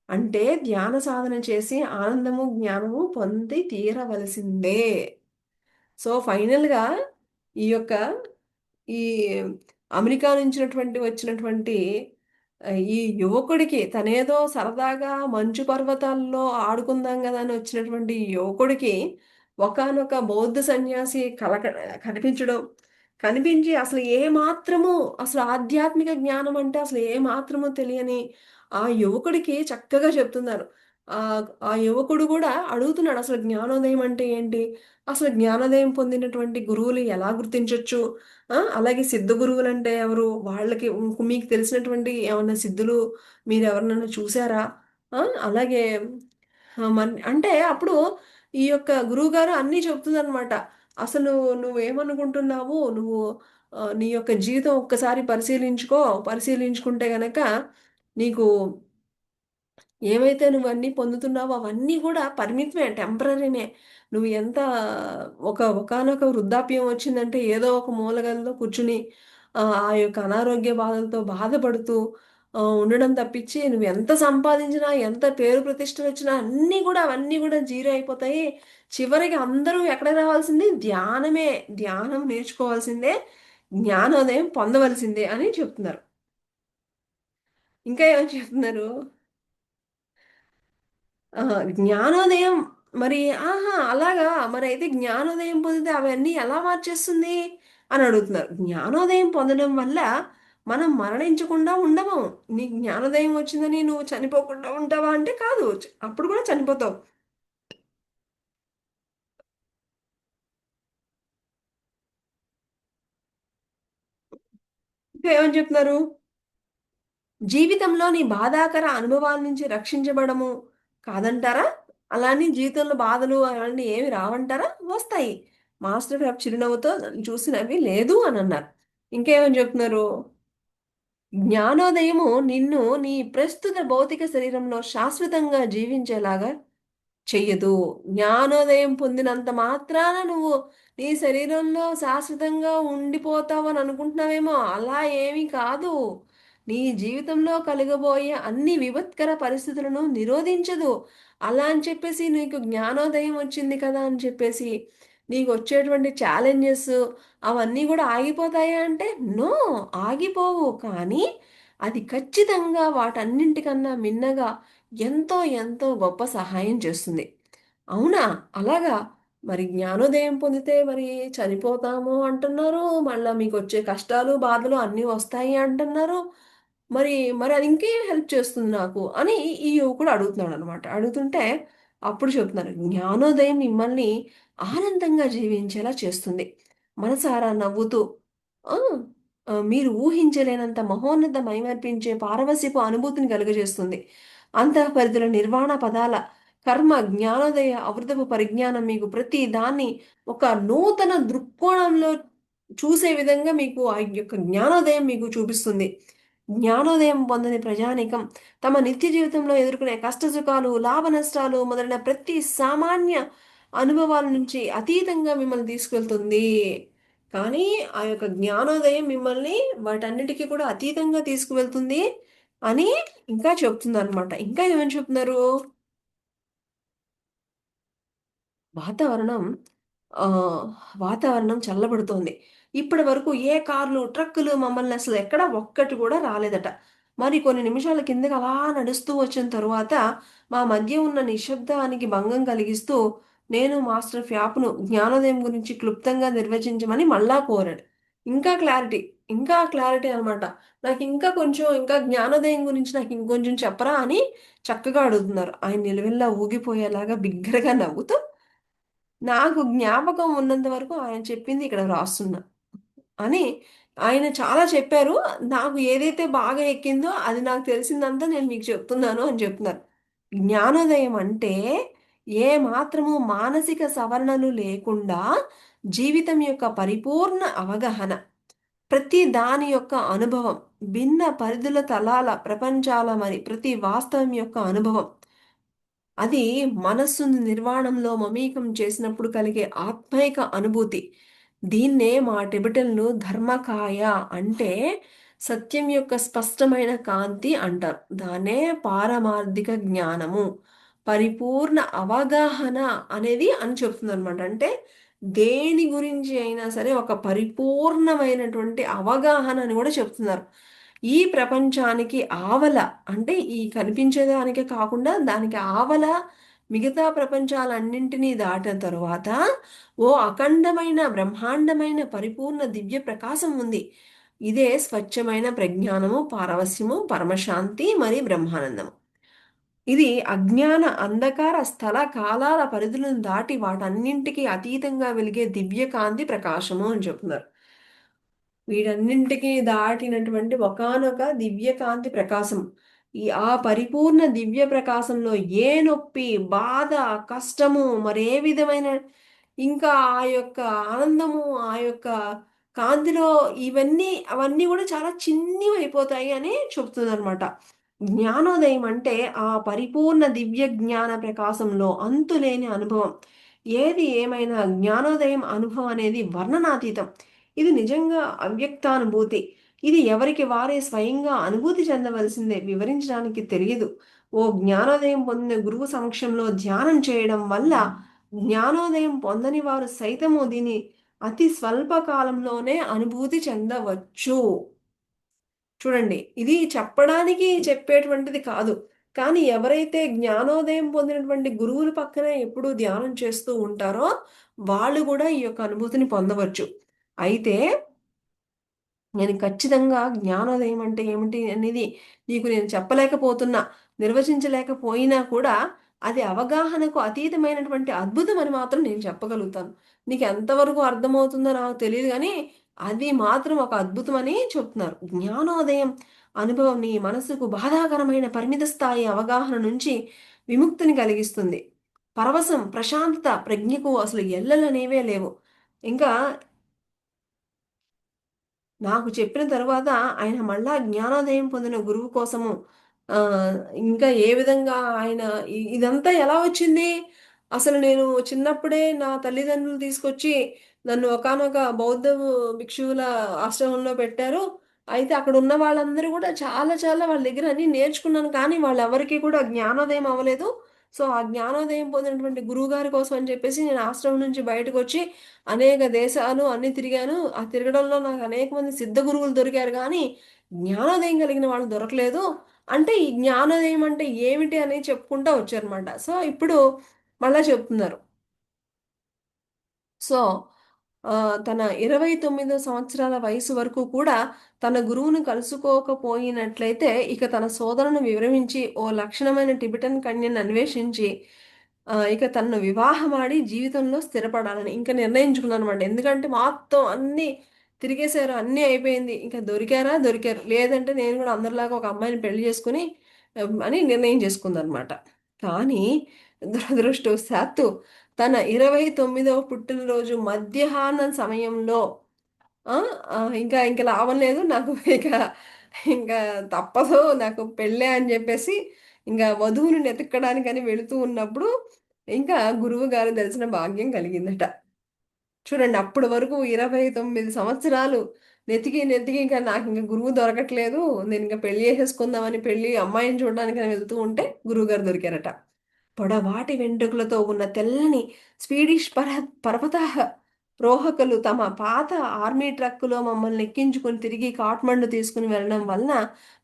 Speaker 1: అంటే ధ్యాన సాధన చేసి ఆనందము, జ్ఞానము పొంది తీరవలసిందే. సో, ఫైనల్‌గా ఈ యొక్క ఈ అమెరికా వచ్చినటువంటి ఈ యువకుడికి తనేదో సరదాగా మంచు పర్వతాల్లో ఆడుకుందాం గదా! అని వచ్చినటువంటి ఈ యువకుడికి ఒకానొక బౌద్ధ సన్యాసి కనిపించడం, కనిపించి అసలు ఏ మాత్రము అసలు ఆధ్యాత్మిక జ్ఞానం అంటే అసలు ఏ మాత్రము తెలియని ఆ యువకుడికి చక్కగా చెప్తున్నారు. ఆ యువకుడు కూడా అడుగుతున్నాడు అసలు జ్ఞానోదయం అంటే ఏంటి? అసలు జ్ఞానోదయం పొందినటువంటి గురువులు ఎలా గుర్తించొచ్చు? అలాగే సిద్ధ గురువులు అంటే ఎవరు? వాళ్ళకి మీకు తెలిసినటువంటి ఏమన్నా సిద్ధులు మీరు ఎవరినైనా చూసారా? ఆ, అలాగే అంటే అప్పుడు ఈ యొక్క గురువుగారు అన్నీ చెప్తుందన్నమాట. అసలు నువ్వేమనుకుంటున్నావు? నువ్వు నీ యొక్క జీవితం ఒక్కసారి పరిశీలించుకో. పరిశీలించుకుంటే గనక నీకు ఏవైతే నువ్వన్నీ పొందుతున్నావో అవన్నీ కూడా పరిమితమే, టెంపరరీనే. నువ్వు ఎంత ఒకానొక వృద్ధాప్యం వచ్చిందంటే ఏదో ఒక మూలగదిలో కూర్చుని ఆ యొక్క అనారోగ్య బాధలతో బాధపడుతూ ఉండడం తప్పించి నువ్వు ఎంత సంపాదించినా ఎంత పేరు ప్రతిష్టలు వచ్చినా అన్నీ కూడా అవన్నీ కూడా జీరో అయిపోతాయి. చివరికి అందరూ ఎక్కడ రావాల్సింది ధ్యానమే. ధ్యానం నేర్చుకోవాల్సిందే, జ్ఞానోదయం పొందవలసిందే అని చెప్తున్నారు. ఇంకా ఏమని చెప్తున్నారు? జ్ఞానోదయం మరి ఆహా! అలాగా మరైతే జ్ఞానోదయం పొందితే అవన్నీ ఎలా మార్చేస్తుంది అని అడుగుతున్నారు. జ్ఞానోదయం పొందడం వల్ల మనం మరణించకుండా ఉండము. నీకు జ్ఞానోదయం వచ్చిందని నువ్వు చనిపోకుండా ఉంటావా అంటే కాదు. అప్పుడు కూడా చనిపోతావు. ఇంకా ఏమని చెప్తున్నారు? జీవితంలోని బాధాకర అనుభవాల నుంచి రక్షించబడము కాదంటారా? అలాని జీవితంలో బాధలు అవన్నీ ఏమి రావంటారా? వస్తాయి. మాస్టర్ గారు చిరునవ్వుతో నన్ను చూసినవి లేదు అని అన్నారు. ఇంకేమని చెప్తున్నారు? జ్ఞానోదయము నిన్ను నీ ప్రస్తుత భౌతిక శరీరంలో శాశ్వతంగా జీవించేలాగా చెయ్యదు. జ్ఞానోదయం పొందినంత మాత్రాన నువ్వు నీ శరీరంలో శాశ్వతంగా ఉండిపోతావని అనుకుంటున్నావేమో. అలా ఏమీ కాదు. నీ జీవితంలో కలగబోయే అన్ని విపత్కర పరిస్థితులను నిరోధించదు. అలా అని చెప్పేసి నీకు జ్ఞానోదయం వచ్చింది కదా అని చెప్పేసి నీకు వచ్చేటువంటి ఛాలెంజెస్ అవన్నీ కూడా ఆగిపోతాయా అంటే నో, ఆగిపోవు. కానీ అది ఖచ్చితంగా వాటన్నింటికన్నా మిన్నగా ఎంతో ఎంతో గొప్ప సహాయం చేస్తుంది. అవునా? అలాగా? మరి జ్ఞానోదయం పొందితే మరి చనిపోతాము అంటున్నారు. మళ్ళా మీకొచ్చే కష్టాలు, బాధలు అన్నీ వస్తాయి అంటున్నారు. మరి మరి అది ఇంకేం హెల్ప్ చేస్తుంది నాకు అని ఈ యువకుడు అడుగుతున్నాడనమాట. అడుగుతుంటే అప్పుడు చెప్తున్నారు. జ్ఞానోదయం మిమ్మల్ని ఆనందంగా జీవించేలా చేస్తుంది. మనసారా నవ్వుతూ ఆ! మీరు ఊహించలేనంత మహోన్నత మైమరిపించే పారవస్యపు అనుభూతిని కలుగజేస్తుంది. అంతఃపరిధిలో నిర్వాణ పదాల కర్మ, జ్ఞానోదయ, అమృతపు పరిజ్ఞానం మీకు ప్రతి దాన్ని ఒక నూతన దృక్కోణంలో చూసే విధంగా మీకు ఆ యొక్క జ్ఞానోదయం మీకు చూపిస్తుంది. జ్ఞానోదయం పొందని ప్రజానీకం తమ నిత్య జీవితంలో ఎదుర్కొనే కష్టసుఖాలు, లాభ నష్టాలు మొదలైన ప్రతి సామాన్య అనుభవాల నుంచి అతీతంగా మిమ్మల్ని తీసుకెళ్తుంది. కానీ ఆ యొక్క జ్ఞానోదయం మిమ్మల్ని వాటన్నిటికీ కూడా అతీతంగా తీసుకువెళ్తుంది అని ఇంకా చెప్తుందన్నమాట. ఇంకా ఏమని చెప్తున్నారు? వాతావరణం ఆహ్, వాతావరణం చల్లబడుతోంది. ఇప్పటి వరకు ఏ కార్లు, ట్రక్కులు మమ్మల్ని అసలు ఎక్కడ ఒక్కటి కూడా రాలేదట. మరి కొన్ని నిమిషాల కిందకి అలా నడుస్తూ వచ్చిన తరువాత మా మధ్య ఉన్న నిశ్శబ్దానికి భంగం కలిగిస్తూ నేను మాస్టర్ ఫ్యాప్‌ను జ్ఞానోదయం గురించి క్లుప్తంగా నిర్వచించమని మళ్ళా కోరాడు. ఇంకా క్లారిటీ, ఇంకా క్లారిటీ అనమాట. నాకింకా కొంచెం ఇంకా జ్ఞానోదయం గురించి నాకు ఇంకొంచెం చెప్పరా అని చక్కగా అడుగుతున్నారు. ఆయన నిలువెల్లా ఊగిపోయేలాగా బిగ్గరగా నవ్వుతూ నాకు జ్ఞాపకం ఉన్నంత వరకు ఆయన చెప్పింది ఇక్కడ వ్రాస్తున్నా అని ఆయన చాలా చెప్పారు. నాకు ఏదైతే బాగా ఎక్కిందో అది నాకు తెలిసిందంతా నేను మీకు చెప్తున్నాను అని చెప్తున్నారు. జ్ఞానోదయం అంటే ఏ మాత్రము మానసిక సవరణలు లేకుండా జీవితం యొక్క పరిపూర్ణ అవగాహన. ప్రతి దాని యొక్క అనుభవం. భిన్న పరిధుల తలాల ప్రపంచాల మరి ప్రతి వాస్తవం యొక్క అనుభవం. అది మనస్సును నిర్వాణంలో మమేకం చేసినప్పుడు కలిగే ఆత్మైక అనుభూతి. దీన్నే మా టిబెటన్లు ధర్మకాయ అంటే సత్యం యొక్క స్పష్టమైన కాంతి అంటారు. దాన్నే పారమార్థిక జ్ఞానము, పరిపూర్ణ అవగాహన అనేది అని చెప్తుందనమాట. అంటే దేని గురించి అయినా సరే ఒక పరిపూర్ణమైనటువంటి అవగాహన అని కూడా చెప్తున్నారు. ఈ ప్రపంచానికి ఆవల అంటే ఈ కనిపించేదానికే కాకుండా దానికి ఆవల మిగతా ప్రపంచాలన్నింటినీ దాటిన తరువాత ఓ అఖండమైన బ్రహ్మాండమైన పరిపూర్ణ దివ్య ప్రకాశం ఉంది. ఇదే స్వచ్ఛమైన ప్రజ్ఞానము, పారవస్యము, పరమశాంతి మరి బ్రహ్మానందము. ఇది అజ్ఞాన అంధకార స్థల కాలాల పరిధులను దాటి వాటన్నింటికి అతీతంగా వెలిగే దివ్య కాంతి ప్రకాశము అని చెప్తున్నారు. వీటన్నింటికి దాటినటువంటి ఒకానొక దివ్య కాంతి ప్రకాశం. ఆ పరిపూర్ణ దివ్య ప్రకాశంలో ఏ నొప్పి, బాధ, కష్టము, మరే విధమైన ఇంకా ఆ యొక్క ఆనందము, ఆ యొక్క కాంతిలో అవన్నీ కూడా చాలా చిన్నవి అయిపోతాయి అని చెప్తుందనమాట. జ్ఞానోదయం అంటే ఆ పరిపూర్ణ దివ్య జ్ఞాన ప్రకాశంలో అంతులేని అనుభవం. ఏది ఏమైనా జ్ఞానోదయం అనుభవం అనేది వర్ణనాతీతం. ఇది నిజంగా అవ్యక్తానుభూతి. ఇది ఎవరికి వారే స్వయంగా అనుభూతి చెందవలసిందే, వివరించడానికి తెలియదు. ఓ జ్ఞానోదయం పొందిన గురువు సమక్షంలో ధ్యానం చేయడం వల్ల జ్ఞానోదయం పొందని వారు సైతము దీని అతి స్వల్ప కాలంలోనే అనుభూతి చెందవచ్చు. చూడండి, ఇది చెప్పడానికి చెప్పేటువంటిది కాదు. కానీ ఎవరైతే జ్ఞానోదయం పొందినటువంటి గురువుల పక్కన ఎప్పుడూ ధ్యానం చేస్తూ ఉంటారో వాళ్ళు కూడా ఈ యొక్క అనుభూతిని పొందవచ్చు. అయితే నేను ఖచ్చితంగా జ్ఞానోదయం అంటే ఏమిటి అనేది నీకు నేను చెప్పలేకపోతున్నా, నిర్వచించలేకపోయినా కూడా అది అవగాహనకు అతీతమైనటువంటి అద్భుతం అని మాత్రం నేను చెప్పగలుగుతాను. నీకు ఎంతవరకు అర్థమవుతుందో నాకు తెలియదు కానీ అది మాత్రం ఒక అద్భుతం అని చెప్తున్నారు. జ్ఞానోదయం అనుభవం నీ మనసుకు బాధాకరమైన పరిమిత స్థాయి అవగాహన నుంచి విముక్తిని కలిగిస్తుంది. పరవశం, ప్రశాంతత, ప్రజ్ఞకు అసలు ఎల్లలనేవే లేవు. ఇంకా నాకు చెప్పిన తరువాత ఆయన మళ్ళా జ్ఞానోదయం పొందిన గురువు కోసము ఇంకా ఏ విధంగా ఆయన ఇదంతా ఎలా వచ్చింది? అసలు నేను చిన్నప్పుడే నా తల్లిదండ్రులు తీసుకొచ్చి నన్ను ఒకానొక బౌద్ధ భిక్షువుల ఆశ్రమంలో పెట్టారు. అయితే అక్కడ ఉన్న వాళ్ళందరూ కూడా చాలా చాలా వాళ్ళ దగ్గర అన్నీ నేర్చుకున్నాను. కానీ వాళ్ళెవరికీ కూడా జ్ఞానోదయం అవ్వలేదు. సో, ఆ జ్ఞానోదయం పొందినటువంటి గురువుగారి కోసం అని చెప్పేసి నేను ఆశ్రమం నుంచి బయటకొచ్చి అనేక దేశాలు అన్నీ తిరిగాను. ఆ తిరగడంలో నాకు అనేక మంది సిద్ధ గురువులు దొరికారు గానీ, జ్ఞానోదయం కలిగిన వాళ్ళు దొరకలేదు. అంటే ఈ జ్ఞానోదయం అంటే ఏమిటి అని చెప్పుకుంటా వచ్చారన్నమాట. సో, ఇప్పుడు మళ్ళా చెప్తున్నారు. సో, తన 29 సంవత్సరాల వయసు వరకు కూడా తన గురువును కలుసుకోకపోయినట్లయితే, ఇక తన సోదరుని విరమించి, ఓ లక్షణమైన టిబెటన్ కన్యను అన్వేషించి, ఇక తనను వివాహమాడి జీవితంలో స్థిరపడాలని ఇంక నిర్ణయించుకున్నాననమాట. ఎందుకంటే మొత్తం అన్నీ తిరిగేసారు. అన్నీ అయిపోయింది. ఇంక దొరికారా? దొరికారు. లేదంటే నేను కూడా అందరిలాగా ఒక అమ్మాయిని పెళ్లి చేసుకొని అని నిర్ణయం చేసుకుందనమాట. కానీ దురదృష్టవశాత్తు తన 29వ పుట్టినరోజు మధ్యాహ్నం సమయంలో ఆ! ఇంక లాభం లేదు. నాకు ఇక ఇంకా తప్పదు. నాకు పెళ్ళే అని జెప్పేసి వధువుని వెతకడానికని వెళుతూ ఉన్నప్పుడు ఇంకా గురువుగారి దర్శన భాగ్యం కలిగిందట. చూడండి, అప్పటి వరకు 29 సంవత్సరాలు నెతికి ఇంక నాకింక గురువు దొరకట్లేదు. నేనింక పెళ్లి చేసేసుకుందామని అమ్మాయిని చూడడానికని వెళ్తూ ఉంటే గురువుగారు దొరికారట. పొడవాటి వెంట్రుకలతో ఉన్న తెల్లని స్వీడిష్ పర్వతాహ రోహకులు తమ పాత ఆర్మీ ట్రక్కులో మమ్మల్ని ఎక్కించుకొని తిరిగి కాఠ్మండు తీసుకుని వెళ్ళడం వలన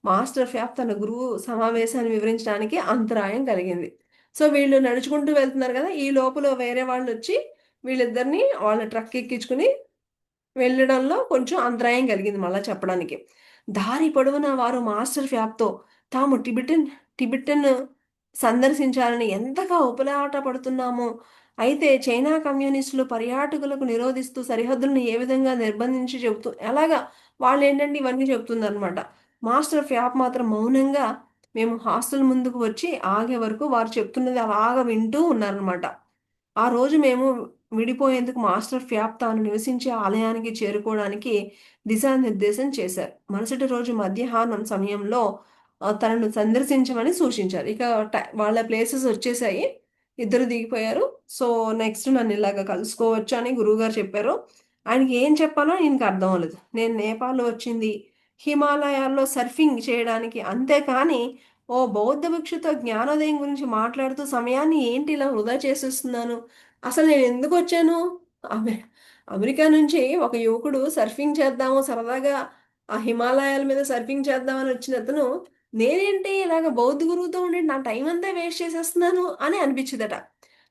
Speaker 1: మాస్టర్ ఫ్యాప్ తన గురువు సమావేశాన్ని వివరించడానికి అంతరాయం కలిగింది. సో వీళ్ళు నడుచుకుంటూ వెళ్తున్నారు కదా! ఈ లోపల వేరే వాళ్ళొచ్చి వీళ్ళిద్దరిని వాళ్ళ ట్రక్ ఎక్కించుకుని వెళ్ళడంలో కొంచెం అంతరాయం కలిగింది మళ్ళా చెప్పడానికి. దారి పొడవునా వారు మాస్టర్ ఫ్యాప్‌తో తాము టిబెటన్ సందర్శించాలని ఎంతగా ఉబలాట పడుతున్నామో, అయితే చైనా కమ్యూనిస్టులు పర్యాటకులకు నిరోధిస్తూ సరిహద్దులను ఏ విధంగా నిర్బంధించి ఎలాగా వాళ్ళేంటంటే ఇవన్నీ చెప్తుందనమాట. మాస్టర్ ఫ్యాప్ మాత్రం మౌనంగా మేము హాస్టల్ ముందుకు వచ్చి ఆగే వరకు వారు చెప్తున్నది అలాగా వింటూ ఉన్నారనమాట. ఆ రోజు మేము విడిపోయేందుకు మాస్టర్ ఫ్యాప్ తాను నివసించే ఆలయానికి చేరుకోవడానికి దిశానిర్దేశం చేశారు. మరుసటి రోజు మధ్యాహ్నం సమయంలో తనను సందర్శించమని సూచించారు. ఇక వాళ్ళ ప్లేసెస్ వచ్చేసాయి. ఇద్దరు దిగిపోయారు. సో, నెక్స్ట్ నన్ను ఇలాగ కలుసుకోవచ్చు అని గురువుగారు చెప్పారు. ఆయనకి ఏం చెప్పాలో ఈయనకి అర్థం అవ్వలేదు. నేను నేపాల్ వచ్చింది హిమాలయాల్లో సర్ఫింగ్ చేయడానికి. అంతేకాని ఓ బౌద్ధ భిక్షుతో జ్ఞానోదయం గురించి మాట్లాడుతూ సమయాన్ని ఏంటి ఇలా వృధా చేసేస్తున్నాను. అసలు నేనెందుకొచ్చాను? అమె అమెరికా నుంచి ఒక యువకుడు సర్ఫింగ్ చేద్దాము సరదాగా ఆ హిమాలయాల మీద సర్ఫింగ్ చేద్దామని వచ్చినతను, నేనేంటి ఇలాగ బౌద్ధ గురువుతో ఉండి నా టైం అంతా వేస్ట్ చేసేస్తున్నాను అని అనిపించిందట.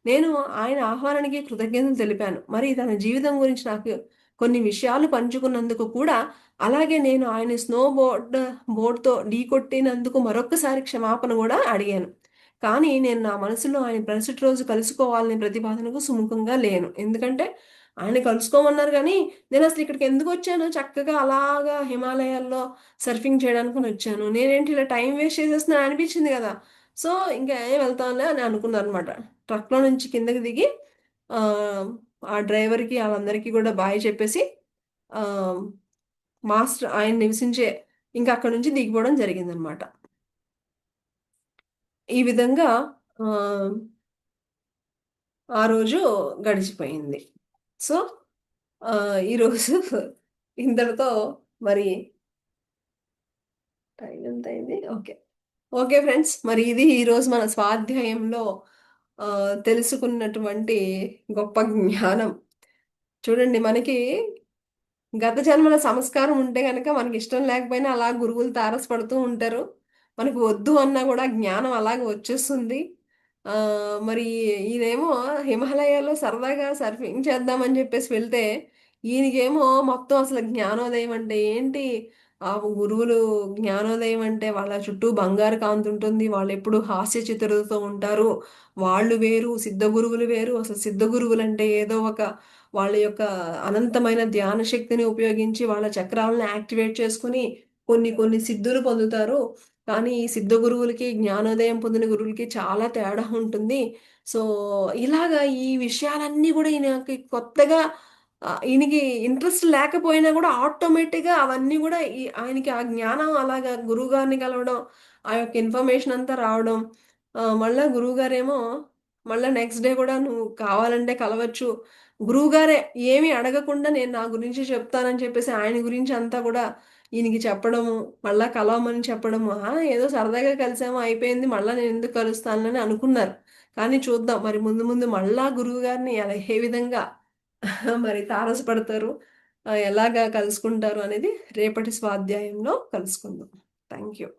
Speaker 1: నేను ఆయన ఆహ్వానానికి కృతజ్ఞతలు తెలిపాను. మరి తన జీవితం గురించి నాకు కొన్ని విషయాలు పంచుకున్నందుకు కూడా, అలాగే నేను ఆయన బోర్డ్‌తో ఢీకొట్టినందుకు మరొక్కసారి క్షమాపణ గూడా అడిగాను. కానీ నేను నా మనసులో ఆయన మరుసటి రోజు కలుసుకోవాలనే ప్రతిపాదనకు సుముఖంగా లేను. ఎందుకంటే ఆయన కలుసుకోమన్నారు కానీ నేను అసలు ఇక్కడికి ఎందుకు వచ్చాను, చక్కగా అలాగా హిమాలయాల్లో సర్ఫింగ్ చేయడానికి వచ్చాను, నేనేంటి ఇలా టైం వేస్ట్ చేసేస్తున్నా అనిపించింది కదా. సో ఇంకా ఏం వెళ్తానులే అని అనుకున్నాను అనమాట. ట్రక్లో నుంచి కిందకి దిగి ఆ ఆ డ్రైవర్కి వాళ్ళందరికీ కూడా బాయ్ చెప్పేసి ఆ మాస్టర్ ఆయన నివసించే ఇంకా అక్కడ నుంచి దిగిపోవడం జరిగిందనమాట. ఈ విధంగా ఆ, ఆ రోజు గడిచిపోయింది. సో ఆ, ఈరోజు ఇంతటితో మరి టైం ఎంత అయింది? ఓకే. ఓకే ఫ్రెండ్స్, మరి ఇది ఈరోజు మన స్వాధ్యాయంలో ఆ, తెలుసుకున్నటువంటి గొప్ప జ్ఞానం. చూడండి, మనకి గత జన్మల సంస్కారం ఉంటే గనక మనకి ఇష్టం లేకపోయినా అలా గురువులు తారసపడుతూ ఉంటారు. మనకు వద్దు అన్నా కూడా జ్ఞానం అలాగే వచ్చేస్తుంది. ఆ మరి ఈయనేమో హిమాలయాల్లో సరదాగా సర్ఫింగ్ చేద్దామని చెప్పేసి వెళ్తే, ఈయనకేమో మొత్తం అసలు జ్ఞానోదయం అంటే ఏంటి, ఆ గురువులు జ్ఞానోదయం అంటే వాళ్ళ చుట్టూ బంగారు కాంతి ఉంటుంది, వాళ్ళు ఎప్పుడు హాస్య చిత్రులతో ఉంటారు, వాళ్ళు వేరు సిద్ధ గురువులు వేరు. అసలు సిద్ధ గురువులు అంటే ఏదో ఒక వాళ్ళ యొక్క అనంతమైన ధ్యాన శక్తిని ఉపయోగించి వాళ్ళ చక్రాలను యాక్టివేట్ చేసుకుని కొన్ని కొన్ని సిద్ధులు పొందుతారు. కానీ ఈ సిద్ధ గురువులకి జ్ఞానోదయం పొందిన గురువులకి చాలా తేడా ఉంటుంది. సో ఇలాగా ఈ విషయాలన్నీ కూడా ఈయనకి కొత్తగా ఈయనకి ఇంట్రెస్ట్ లేకపోయినా కూడా ఆటోమేటిక్గా అవన్నీ కూడా ఆయనకి ఆ జ్ఞానం అలాగా గురువు గారిని కలవడం, ఆ యొక్క ఇన్ఫర్మేషన్ అంతా రావడం, మళ్ళా గురువు గారేమో మళ్ళీ నెక్స్ట్ డే కూడా నువ్వు కావాలంటే కలవచ్చు, గురువుగారే ఏమీ అడగకుండా నేను నా గురించి చెప్తానని చెప్పేసి ఆయన గురించి అంతా కూడా ఈయనకి చెప్పడము, మళ్ళా కలవమని చెప్పడము. ఏదో సరదాగా కలిసాము అయిపోయింది, మళ్ళా నేను ఎందుకు కలుస్తానని అనుకున్నారు. కానీ చూద్దాం మరి ముందు ముందు మళ్ళా గురువు గారిని అలా ఏ విధంగా మరి తారసపడతారు, ఎలాగా కలుసుకుంటారు అనేది రేపటి స్వాధ్యాయంలో కలుసుకుందాం. Thank you.